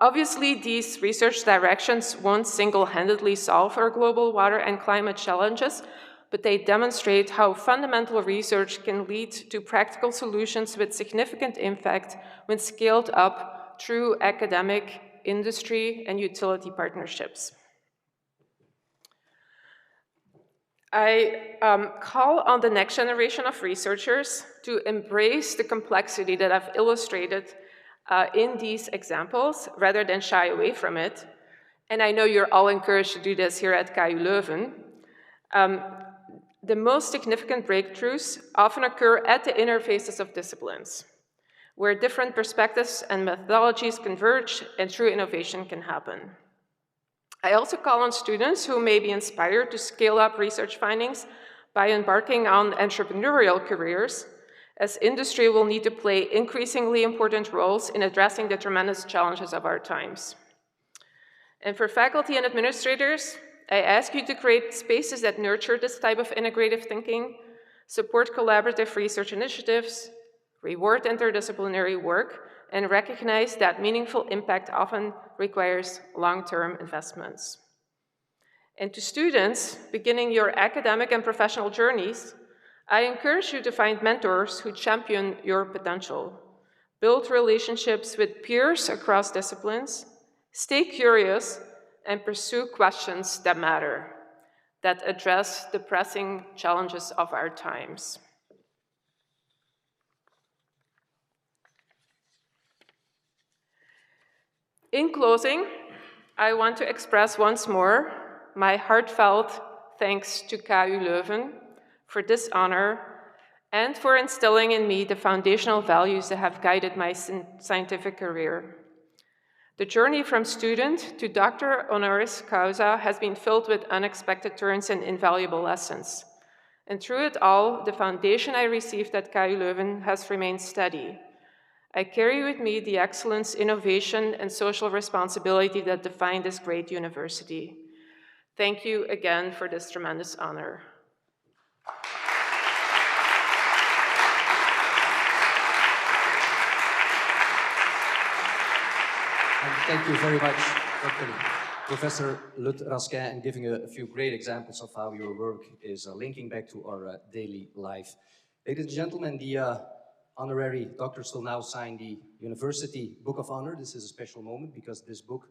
H: Obviously, these research directions won't single-handedly solve our global water and climate challenges, but they demonstrate how fundamental research can lead to practical solutions with significant impact when scaled up through academic, industry, and utility partnerships. I call on the next generation of researchers to embrace the complexity that I've illustrated in these examples, rather than shy away from it. And I know you're all encouraged to do this here at KU Leuven. The most significant breakthroughs often occur at the interfaces of disciplines, where different perspectives and methodologies converge and true innovation can happen. I also call on students who may be inspired to scale up research findings by embarking on entrepreneurial careers, as industry will need to play increasingly important roles in addressing the tremendous challenges of our times. And for faculty and administrators, I ask you to create spaces that nurture this type of integrative thinking, support collaborative research initiatives, reward interdisciplinary work, and recognize that meaningful impact often requires long-term investments. And to students beginning your academic and professional journeys, I encourage you to find mentors who champion your potential. Build relationships with peers across disciplines, stay curious, and pursue questions that matter, that address the pressing challenges of our times. In closing, I want to express once more my heartfelt thanks to KU Leuven for this honor and for instilling in me the foundational values that have guided my scientific career. The journey from student to doctor honoris causa has been filled with unexpected turns and invaluable lessons. And through it all, the foundation I received at KU Leuven has remained steady. I carry with me the excellence, innovation, and social responsibility that define this great university. Thank you again for this tremendous honor.
C: And thank you very much, Professor Lut Raskin, and giving a few great examples of how your work is linking back to our daily life. Ladies and gentlemen, the honorary doctors will now sign the University Book of Honor. This is a special moment because this book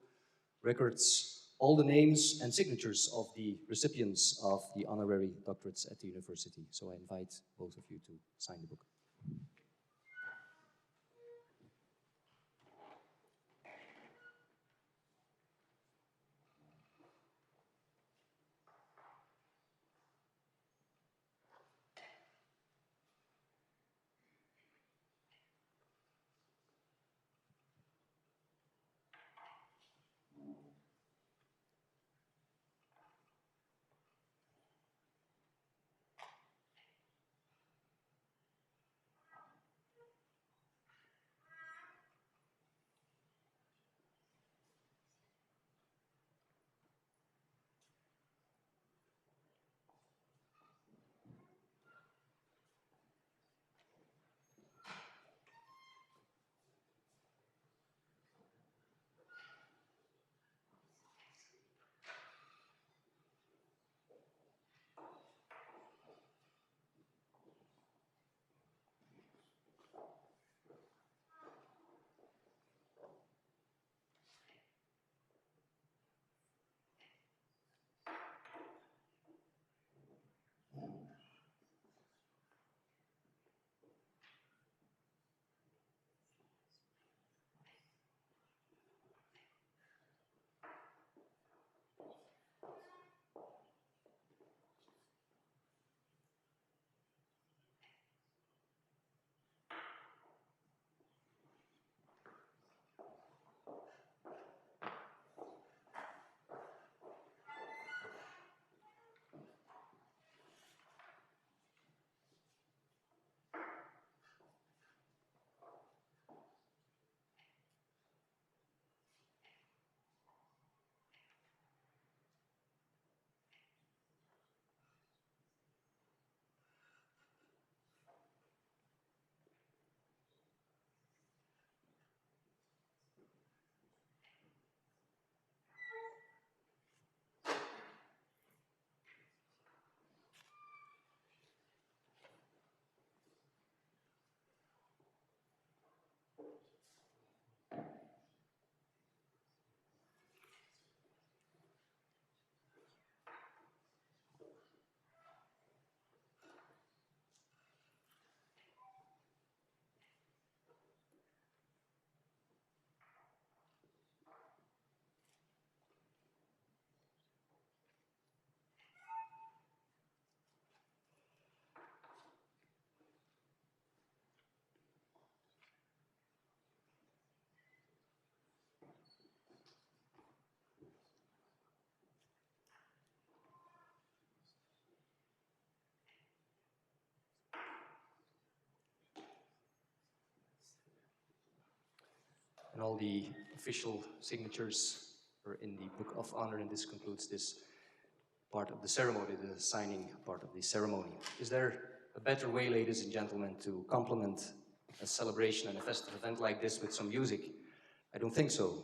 C: records all the names and signatures of the recipients of the honorary doctorates at the university. So I invite both of you to sign the book. And all the official signatures are in the Book of Honor, and this concludes this part of the ceremony, the signing part of the ceremony. Is there a better way, ladies and gentlemen, to complement a celebration and a festive event like this with some music? I don't think so.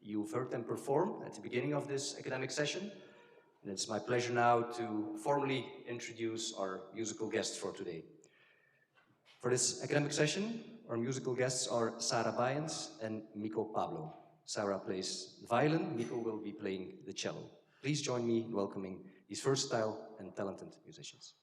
C: You've heard them perform at the beginning of this academic session, and it's my pleasure now to formally introduce our musical guests for today. For this academic session, our musical guests are Sarah Bayens and Miko Pablo. Sarah plays the violin, Miko will be playing the cello. Please join me in welcoming these versatile and talented musicians.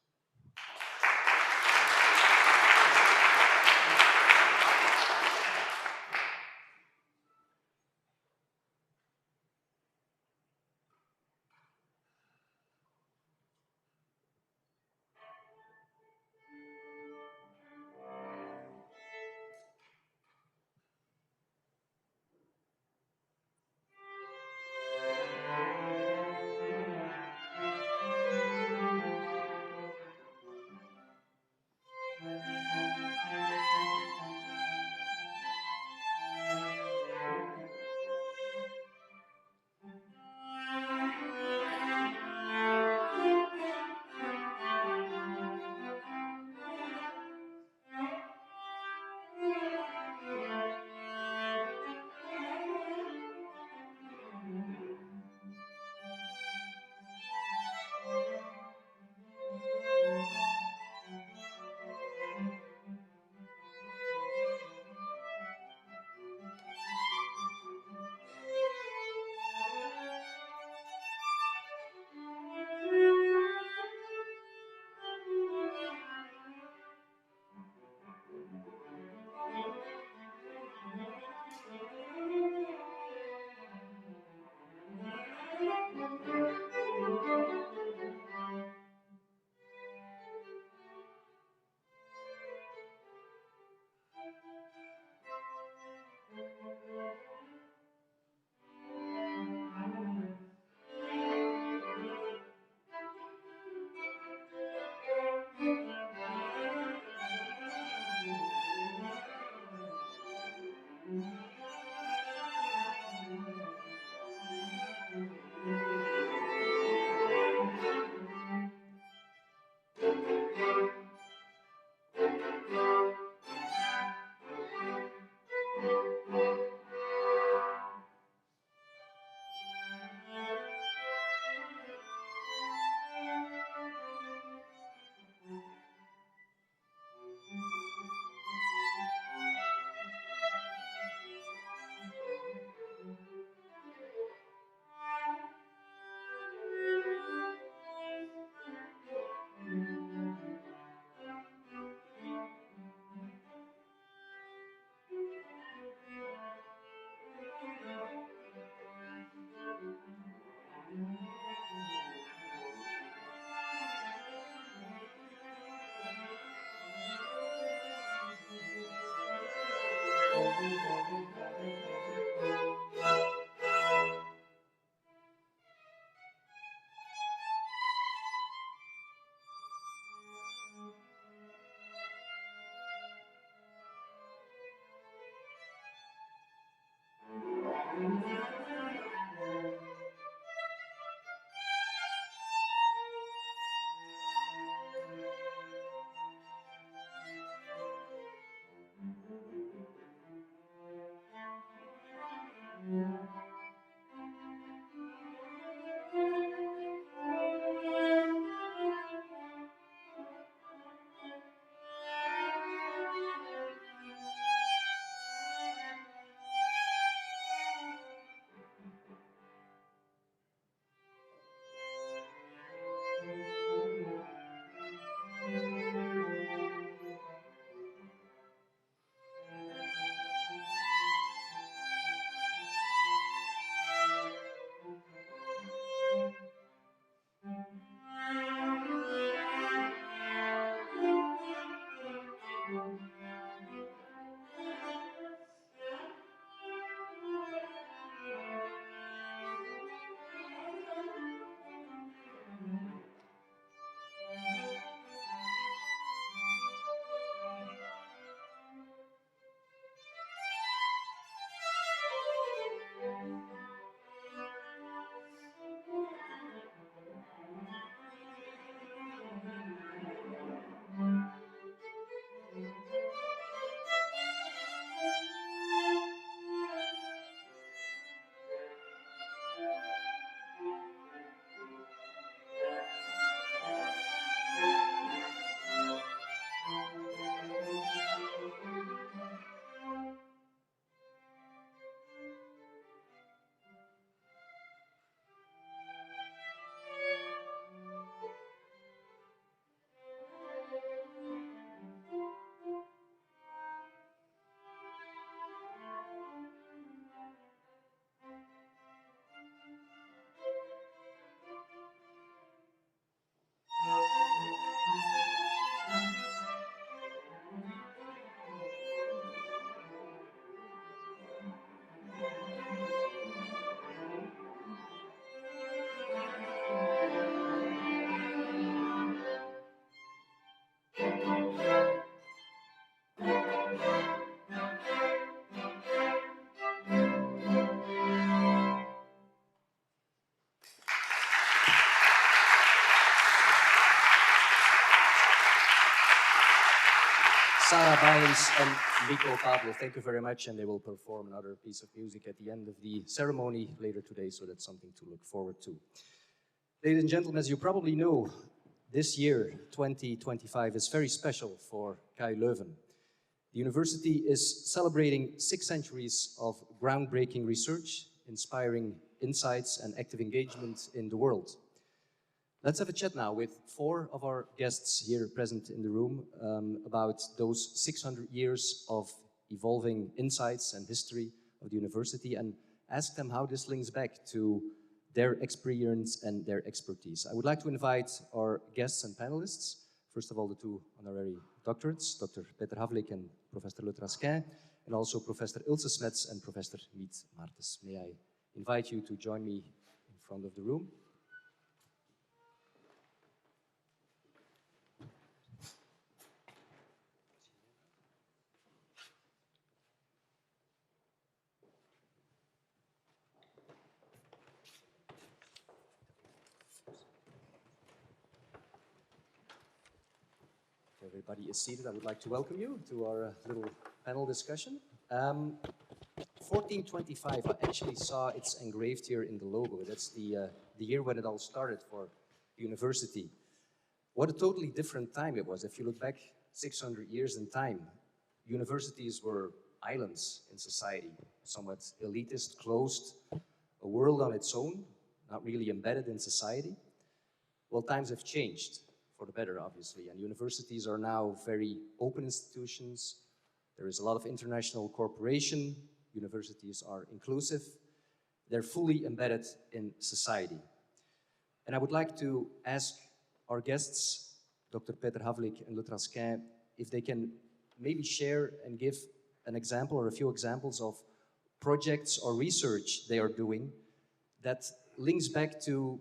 C: Sarah Bynes and Nico Pablo, thank you very much, and they will perform another piece of music at the end of the ceremony later today, so that's something to look forward to. Ladies and gentlemen, as you probably know, this year, 2025, is very special for KU Leuven. The university is celebrating 6 centuries of groundbreaking research, inspiring insights and active engagement in the world. Let's have a chat now with 4 of our guests here present in the room about those 600 years of evolving insights and history of the university, and ask them how this links back to their experience and their expertise. I would like to invite our guests and panelists, first of all the 2 honorary doctorates, Dr. Peter Havlík and Professor Lut Raskin, and also Professor Ilse Smets and Professor Miet Martens. May I invite you to join me in front of the room? Everybody is seated. I would like to welcome you to our little panel discussion. 1425, I actually saw it's engraved here in the logo. That's the year when it all started for the university. What a totally different time it was. If you look back 600 years in time, universities were islands in society, somewhat elitist, closed, a world on its own, not really embedded in society. Well, times have changed. For the better, obviously, and universities are now very open institutions. There is a lot of international cooperation. Universities are inclusive. They're fully embedded in society. And I would like to ask our guests, Dr. Peter Havlík and Lut Raskin, if they can maybe share and give an example or a few examples of projects or research they are doing that links back to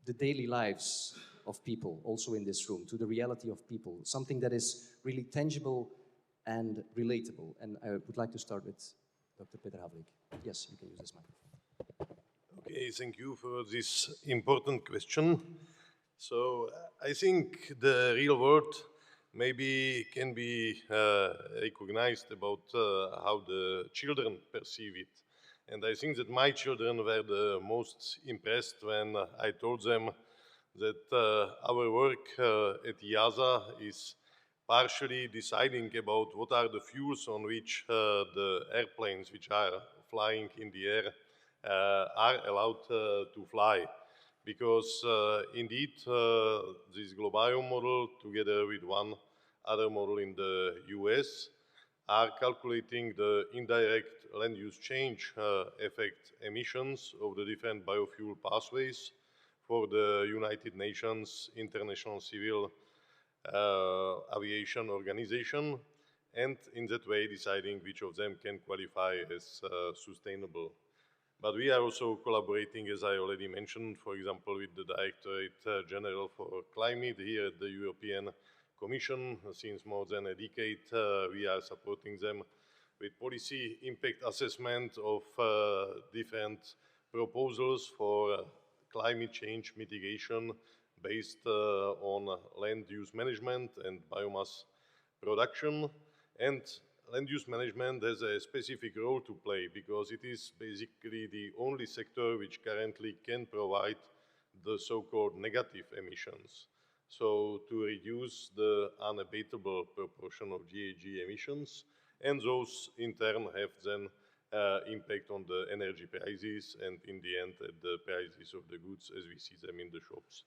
C: the daily lives of people, also in this room, to the reality of people, something that is really tangible and relatable. And I would like to start with Dr. Peter Havlík. Yes, you can use this microphone.
F: Okay, thank you for this important question. So I think the real world maybe can be recognized about how the children perceive it. And I think that my children were the most impressed when I told them that our work at IASA is partially deciding about what are the fuels on which the airplanes which are flying in the air are allowed to fly. Because indeed, this Globiome model, together with one other model in the US, are calculating the indirect land use change effect emissions of the different biofuel pathways for the United Nations International Civil Aviation Organization, and in that way deciding which of them can qualify as sustainable. But we are also collaborating, as I already mentioned, for example, with the Directorate General for Climate here at the European Commission. Since more than a decade, we are supporting them with policy impact assessment of different proposals for climate change mitigation based on land use management and biomass production. And land use management has a specific role to play because it is basically the only sector which currently can provide the so-called negative emissions. So to reduce the unabatable proportion of GHG emissions, and those in turn have then impact on the energy prices and in the end at the prices of the goods as we see them in the shops.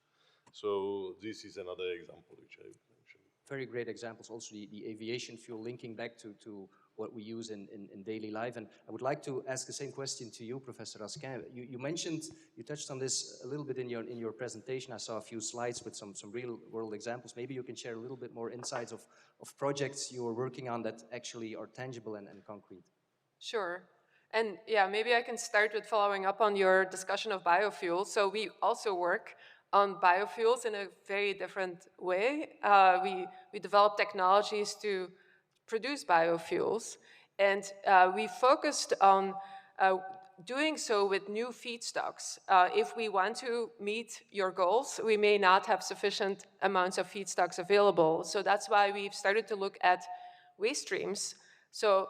F: So this is another example which I mentioned.
C: Very great examples, also the aviation fuel linking back to what we use in daily life. And I would like to ask the same question to you, Professor Raskin. You mentioned, you touched on this a little bit in your presentation. I saw a few slides with some real world examples. Maybe you can share a little bit more insights of projects you are working on that actually are tangible and concrete.
H: Sure. And yeah, maybe I can start with following up on your discussion of biofuels. So we also work on biofuels in a very different way. We develop technologies to produce biofuels, and we focused on doing so with new feedstocks. If we want to meet your goals, we may not have sufficient amounts of feedstocks available. So that's why we've started to look at waste streams. So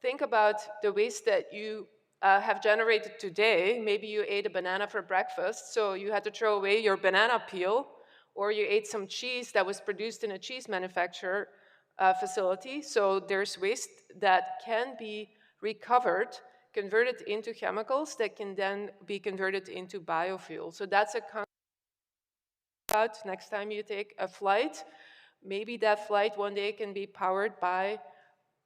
H: think about the waste that you have generated today. Maybe you ate a banana for breakfast, so you had to throw away your banana peel, or you ate some cheese that was produced in a cheese manufacturer facility. So there's waste that can be recovered, converted into chemicals that can then be converted into biofuel. So that's a concept. Next time you take a flight, maybe that flight one day can be powered by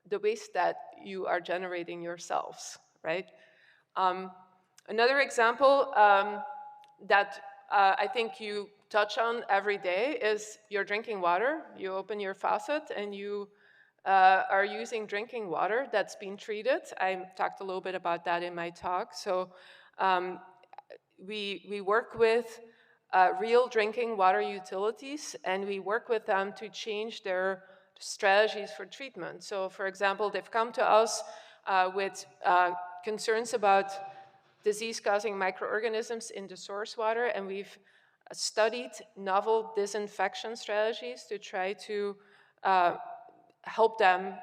H: the waste that you are generating yourselves, right? Another example that I think you touch on every day is your drinking water. You open your faucet and you are using drinking water that's been treated. I talked a little bit about that in my talk. So we work with real drinking water utilities, and we work with them to change their strategies for treatment. So for example, they've come to us with concerns about disease-causing microorganisms in the source water, and we've studied novel disinfection strategies to try to help them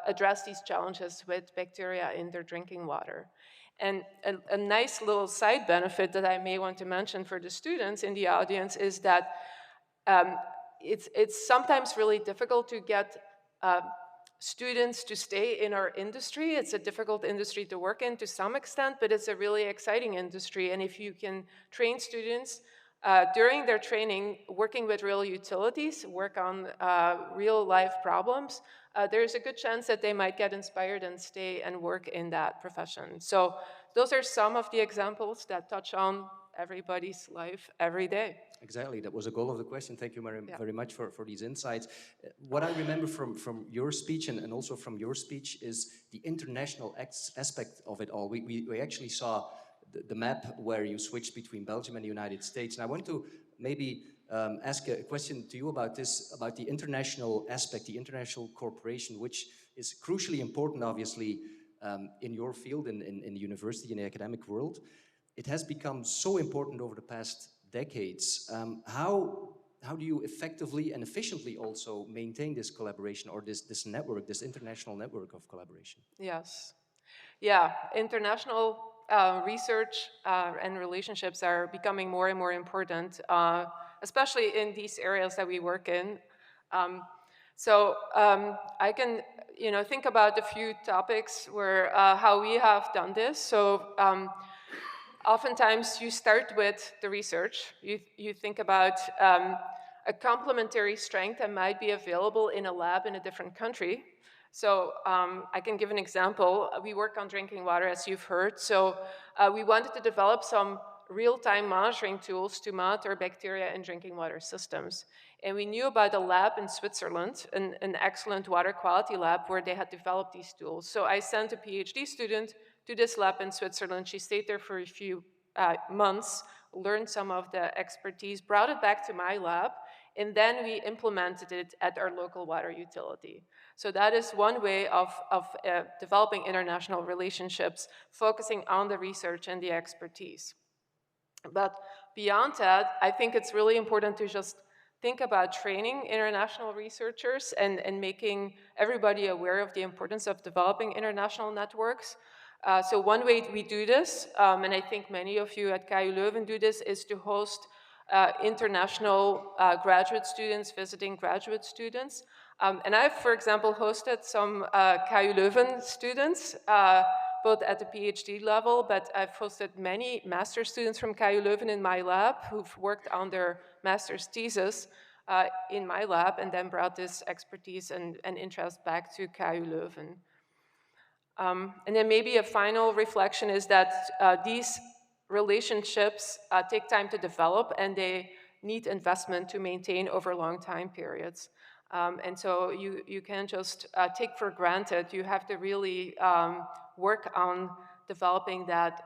H: address these challenges with bacteria in their drinking water. And a nice little side benefit that I may want to mention for the students in the audience is that it's sometimes really difficult to get students to stay in our industry. It's a difficult industry to work in to some extent, but it's a really exciting industry. And if you can train students during their training, working with real utilities, work on real life problems, there's a good chance that they might get inspired and stay and work in that profession. So those are some of the examples that touch on everybody's life every day.
C: Exactly, that was a goal of the question. Thank you very much for these insights. What I remember from your speech and also from your speech is the international aspect of it all. We actually saw the map where you switched between Belgium and the United States. And I want to maybe ask a question to you about this, about the international aspect, the international cooperation, which is crucially important, obviously, in your field, in the university, in the academic world. It has become so important over the past decades. How do you effectively and efficiently also maintain this collaboration or this network, this international network of collaboration?
H: Yes. Yeah, international research and relationships are becoming more and more important, especially in these areas that we work in. I can, think about a few topics where how we have done this. So oftentimes you start with the research. You think about a complementary strength that might be available in a lab in a different country. So I can give an example. We work on drinking water, as you've heard. So we wanted to develop some real-time monitoring tools to monitor bacteria in drinking water systems. And we knew about a lab in Switzerland, an excellent water quality lab where they had developed these tools. So I sent a PhD student to this lab in Switzerland. She stayed there for a few months, learned some of the expertise, brought it back to my lab, and then we implemented it at our local water utility. So that is one way of developing international relationships, focusing on the research and the expertise. But beyond that, I think it's really important to just think about training international researchers and making everybody aware of the importance of developing international networks. So one way we do this, and I think many of you at KU Leuven do this, is to host international graduate students visiting graduate students. And I've, for example, hosted some KU Leuven students, both at the PhD level, but I've hosted many master's students from KU Leuven in my lab who've worked on their master's thesis in my lab and then brought this expertise and interest back to KU Leuven. And then maybe a final reflection is that these relationships take time to develop and they need investment to maintain over long time periods. And so you can't just take for granted. You have to really work on developing that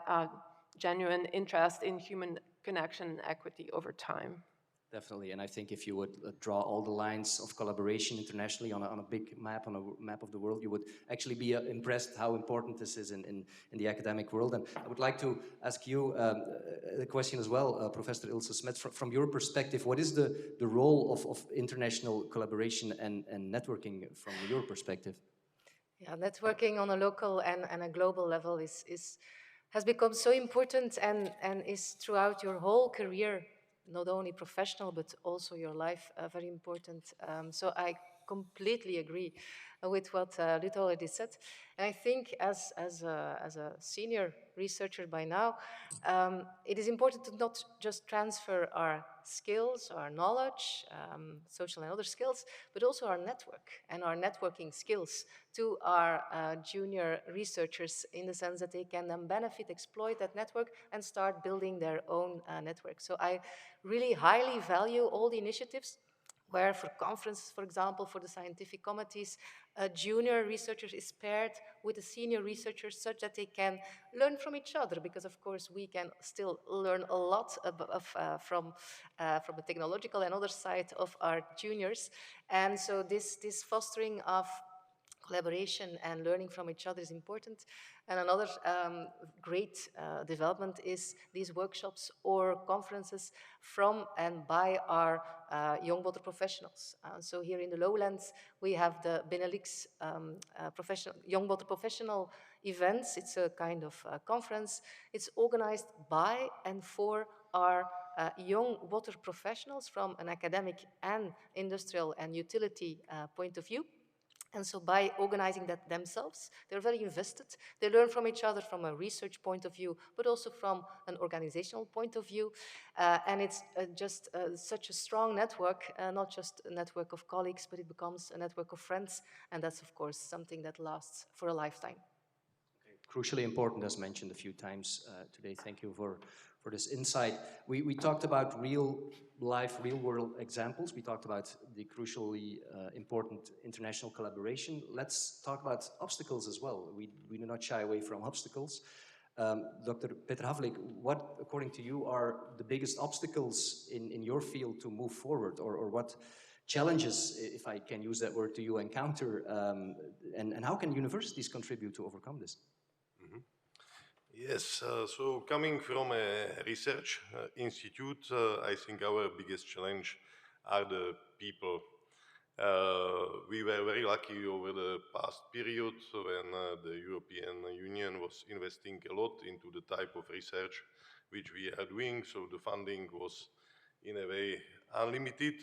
H: genuine interest in human connection and equity over time.
C: Definitely, and I think if you would draw all the lines of collaboration internationally on a big map, on a map of the world, you would actually be impressed how important this is in the academic world. And I would like to ask you a question as well, Professor Ilse Smets. From your perspective, what is the role of international collaboration and networking from your perspective?
G: Yeah, networking on a local and a global level has become so important and is throughout your whole career, not only professional, but also your life, very important. So I completely agree with what Lut already said. And I think as a senior researcher by now, it is important to not just transfer our skills, our knowledge, social and other skills, but also our network and our networking skills to our junior researchers in the sense that they can then benefit, exploit that network and start building their own network. So I really highly value all the initiatives where for conferences, for example, for the scientific committees, a junior researcher is paired with a senior researcher such that they can learn from each other, because of course we can still learn a lot from the technological and other side of our juniors. And so this fostering of collaboration and learning from each other is important. And another great development is these workshops or conferences from and by our young water professionals. So here in the lowlands, we have the Benelux young water professional events. It's a kind of conference. It's organized by and for our young water professionals from an academic and industrial and utility point of view. And so by organizing that themselves, they're very invested. They learn from each other from a research point of view, but also from an organizational point of view. And it's just such a strong network, not just a network of colleagues, but it becomes a network of friends. And that's, of course, something that lasts for a lifetime.
C: crucially important, as mentioned a few times today. Thank you for this insight. We talked about real life, real world examples. We talked about the crucially important international collaboration. Let's talk about obstacles as well. We do not shy away from obstacles. Dr. Peter Havlík, what, according to you, are the biggest obstacles in your field to move forward, or what challenges, if I can use that word, do you encounter, and how can universities contribute to overcome this?
F: Mm-hmm. Yes, so coming from a research institute, I think our biggest challenge are the people. We were very lucky over the past period when the European Union was investing a lot into the type of research which we are doing, so the funding was in a way unlimited,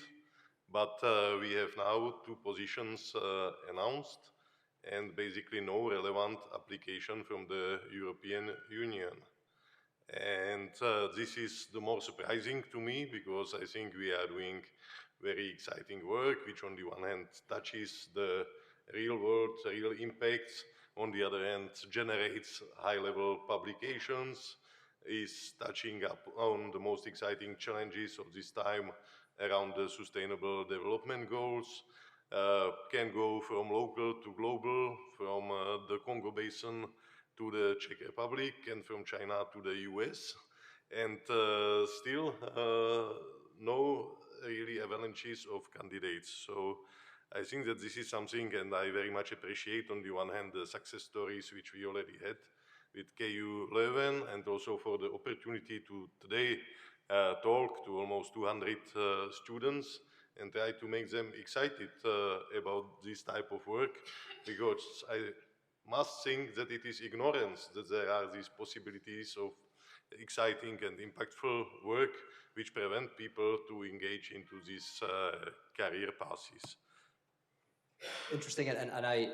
F: but we have now 2 positions announced and basically no relevant application from the European Union. And this is the more surprising to me, because I think we are doing very exciting work, which on the one hand touches the real world, real impacts, on the other hand generates high-level publications, is touching up on the most exciting challenges of this time around the sustainable development goals, can go from local to global, from the Congo Basin to the Czech Republic, and from China to the US, and still no really avalanches of candidates. So I think that this is something, and I very much appreciate on the one hand the success stories which we already had with KU Leuven, and also for the opportunity to today talk to almost 200 students and try to make them excited about this type of work, because I must think that it is ignorance that there are these possibilities of exciting and impactful work which prevent people to engage into these career paths.
C: Interesting, and I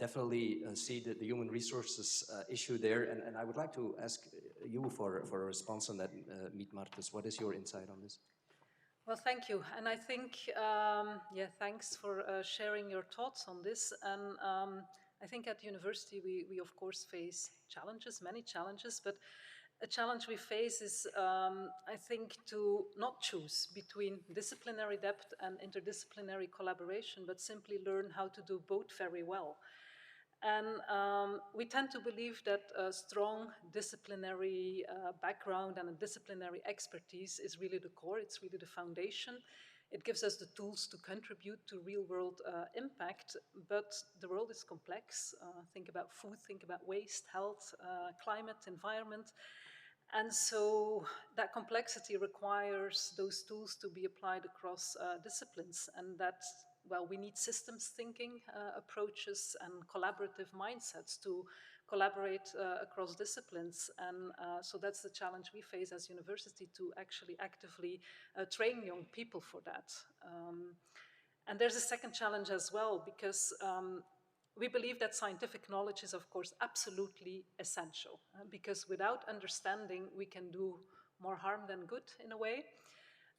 C: definitely see the human resources issue there, and I would like to ask you for a response on that, Miet Martens. What is your insight on this?
D: Well, thank you, and I think, thanks for sharing your thoughts on this. And I think at university we of course face challenges, many challenges, but a challenge we face is, I think, to not choose between disciplinary depth and interdisciplinary collaboration, but simply learn how to do both very well. And we tend to believe that a strong disciplinary background and a disciplinary expertise is really the core, it's really the foundation. It gives us the tools to contribute to real-world impact, but the world is complex. Think about food, think about waste, health, climate, environment. And so that complexity requires those tools to be applied across disciplines, and that, well, we need systems thinking approaches and collaborative mindsets to collaborate across disciplines. And so that's the challenge we face as university, to actually actively train young people for that. And there's a second challenge as well, because we believe that scientific knowledge is, of course, absolutely essential, because without understanding, we can do more harm than good in a way.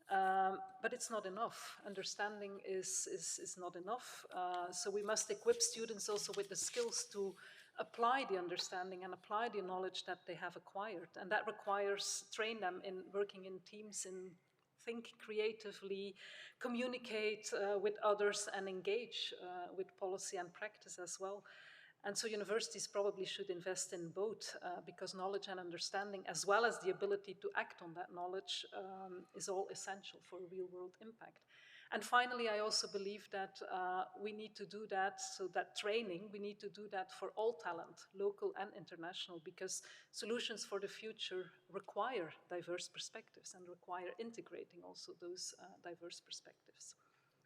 D: But it's not enough. Understanding is not enough. So we must equip students also with the skills to apply the understanding and apply the knowledge that they have acquired. And that requires train them in working in teams, in think creatively, communicate with others, and engage with policy and practice as well. And so universities probably should invest in both, because knowledge and understanding, as well as the ability to act on that knowledge, is all essential for real-world impact. And finally, I also believe that we need to do that, so that training, we need to do that for all talent, local and international, because solutions for the future require diverse perspectives and require integrating also those diverse perspectives.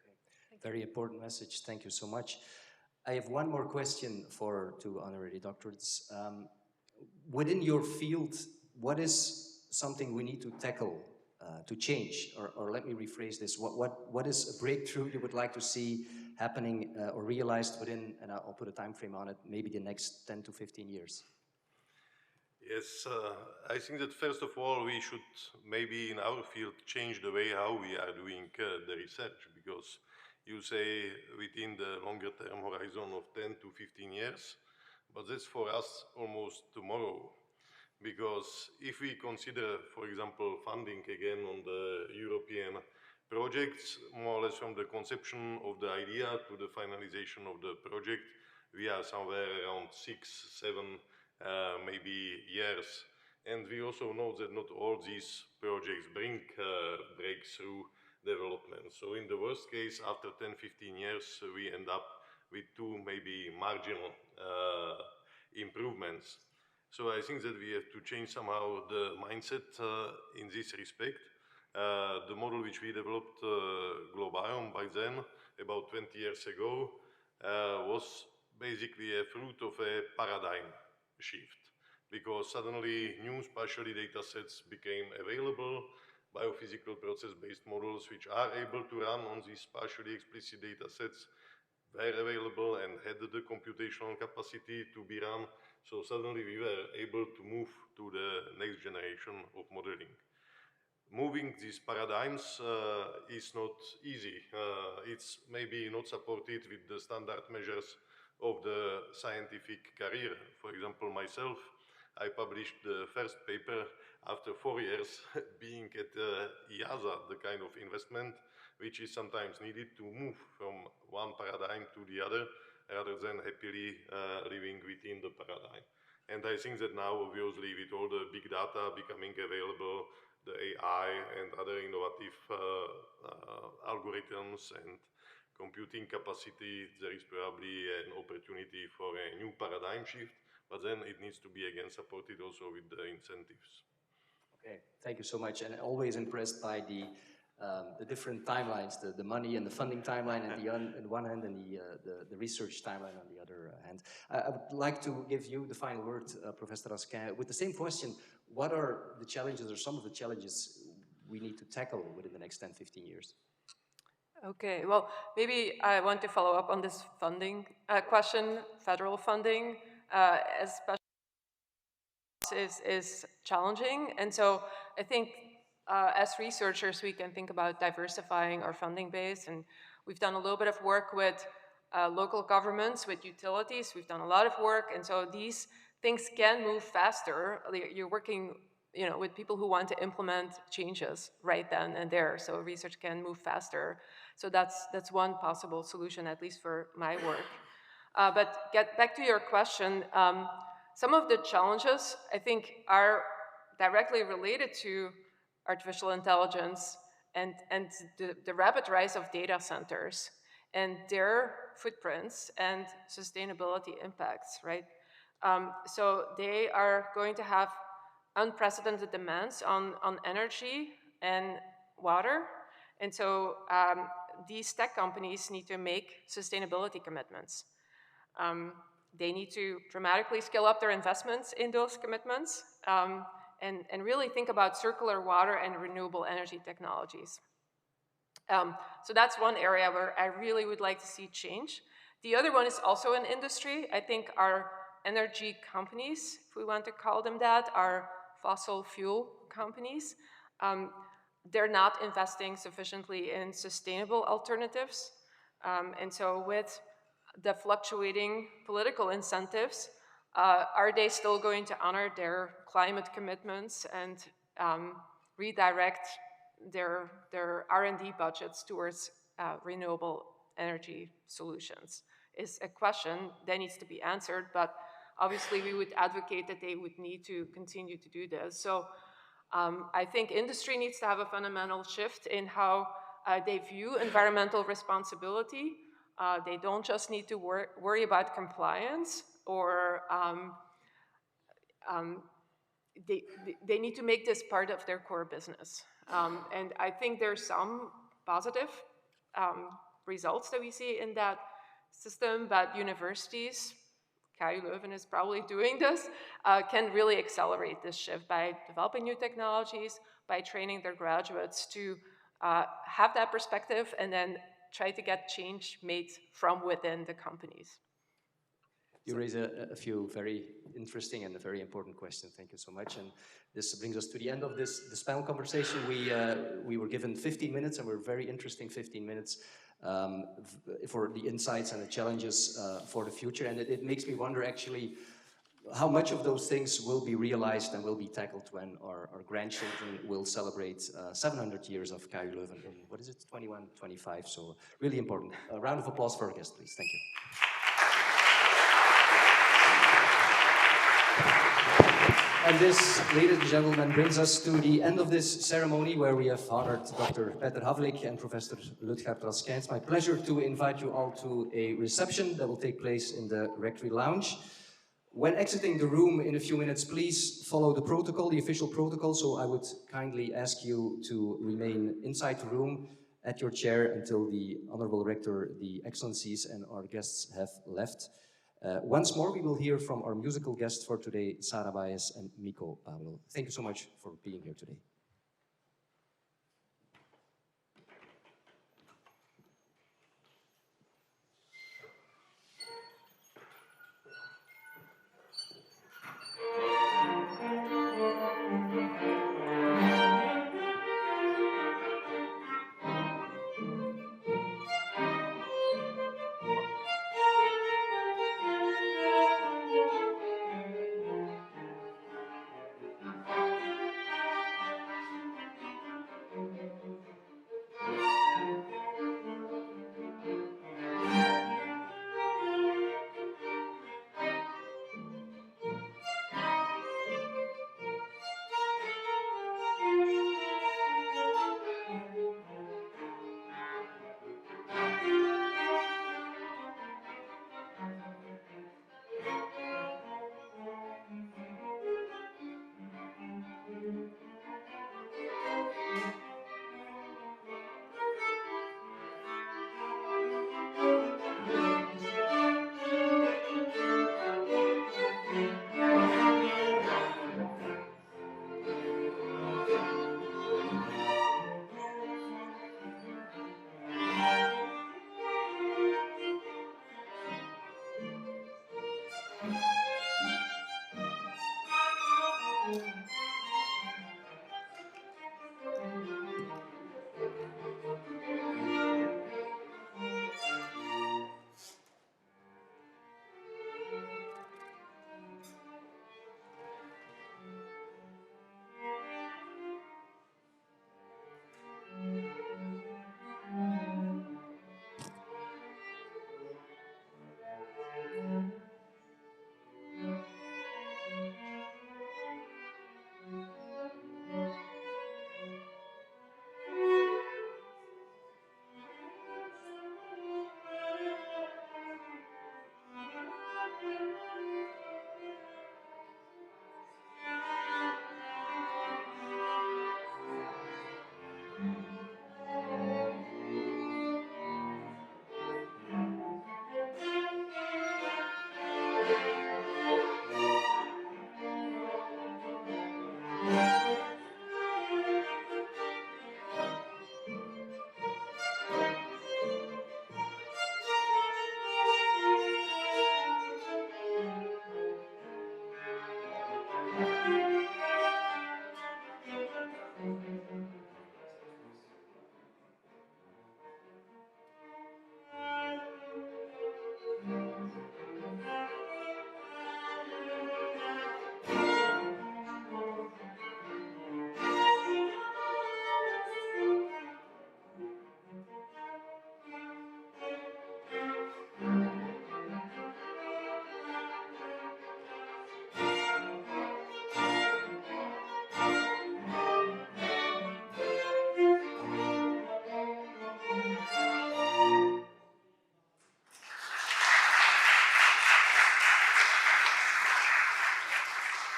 C: Okay. Very important message. Thank you so much. I have one more question to honorary doctorates. Within your field, what is something we need to tackle to change, or let me rephrase this, what is a breakthrough you would like to see happening or realized within, and I'll put a time frame on it, maybe the next 10 to 15 years?
F: Yes, I think that first of all we should maybe in our field change the way how we are doing the research, because you say within the longer term horizon of 10 to 15 years, but that's for us almost tomorrow. Because if we consider, for example, funding again on the European projects, more or less from the conception of the idea to the finalization of the project, we are somewhere around 6, 7, maybe years. And we also know that not all these projects bring breakthrough development. So in the worst case, after 10, 15 years, we end up with 2 maybe marginal improvements. So I think that we have to change somehow the mindset in this respect. The model which we developed, Globiome, by then, about 20 years ago, was basically a fruit of a paradigm shift, because suddenly new spatially data sets became available, biophysical process-based models which are able to run on these spatially explicit data sets were available and had the computational capacity to be run. So suddenly we were able to move to the next generation of modeling. Moving these paradigms is not easy. It's maybe not supported with the standard measures of the scientific career. For example, myself, I published the first paper after 4 years being at IASA, the kind of investment which is sometimes needed to move from one paradigm to the other, rather than happily living within the paradigm. And I think that now, obviously, with all the big data becoming available, the AI and other innovative algorithms and computing capacity, there is probably an opportunity for a new paradigm shift, but then it needs to be again supported also with the incentives.
C: Okay, thank you so much, and always impressed by the different timelines, the money and the funding timeline on the one hand, and the research timeline on the other hand. I would like to give you the final word, Professor Raskin, with the same question. What are the challenges, or some of the challenges we need to tackle within the next 10, 15 years?
H: Okay, well, maybe I want to follow up on this funding question. Federal funding, especially is challenging. And so I think as researchers, we can think about diversifying our funding base. And we've done a little bit of work with local governments, with utilities. We've done a lot of work. And so these things can move faster. You're working, with people who want to implement changes right then and there. So research can move faster. So that's one possible solution, at least for my work. But get back to your question. Some of the challenges, I think, are directly related to artificial intelligence and the rapid rise of data centers and their footprints and sustainability impacts, right? So they are going to have unprecedented demands on energy and water. And so these tech companies need to make sustainability commitments. They need to dramatically scale up their investments in those commitments and really think about circular water and renewable energy technologies. So that's one area where I really would like to see change. The other one is also in industry. I think our energy companies, if we want to call them that, are fossil fuel companies. They're not investing sufficiently in sustainable alternatives. And so with the fluctuating political incentives, are they still going to honor their climate commitments and redirect their R&D budgets towards renewable energy solutions? Is a question that needs to be answered, but obviously we would advocate that they would need to continue to do this. So I think industry needs to have a fundamental shift in how they view environmental responsibility. They don't just need to worry about compliance, or they need to make this part of their core business. And I think there's some positive results that we see in that system, but universities, KU Leuven is probably doing this, can really accelerate this shift by developing new technologies, by training their graduates to have that perspective and then try to get change made from within the companies.
C: You raise a few very interesting and very important questions. Thank you so much. And this brings us to the end of this panel conversation. We were given 15 minutes, and we're very interesting 15 minutes. for the insights and the challenges for the future. And it makes me wonder actually how much of those things will be realized and will be tackled when our grandchildren will celebrate 700 years of KU Leuven in, what is it, 21, 25, so really important. A round of applause for our guest, please. Thank you. And this, ladies and gentlemen, brings us to the end of this ceremony where we have honored Dr. Peter Havlík and Professor Lutgarde Raskin. It's my pleasure to invite you all to a reception that will take place in the Rectory Lounge. When exiting the room in a few minutes, please follow the protocol, the official protocol, so I would kindly ask you to remain inside the room at your chair until the Honorable Rector, the Excellencies, and our guests have left. Once more, we will hear from our musical guests for today, Sarah Baez and Miko Pablo. Thank you so much for being here today.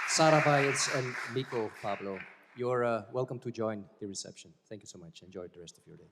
C: Sarah Baez and Miko Pablo, you're welcome to join the reception. Thank you so much. Enjoy the rest of your day.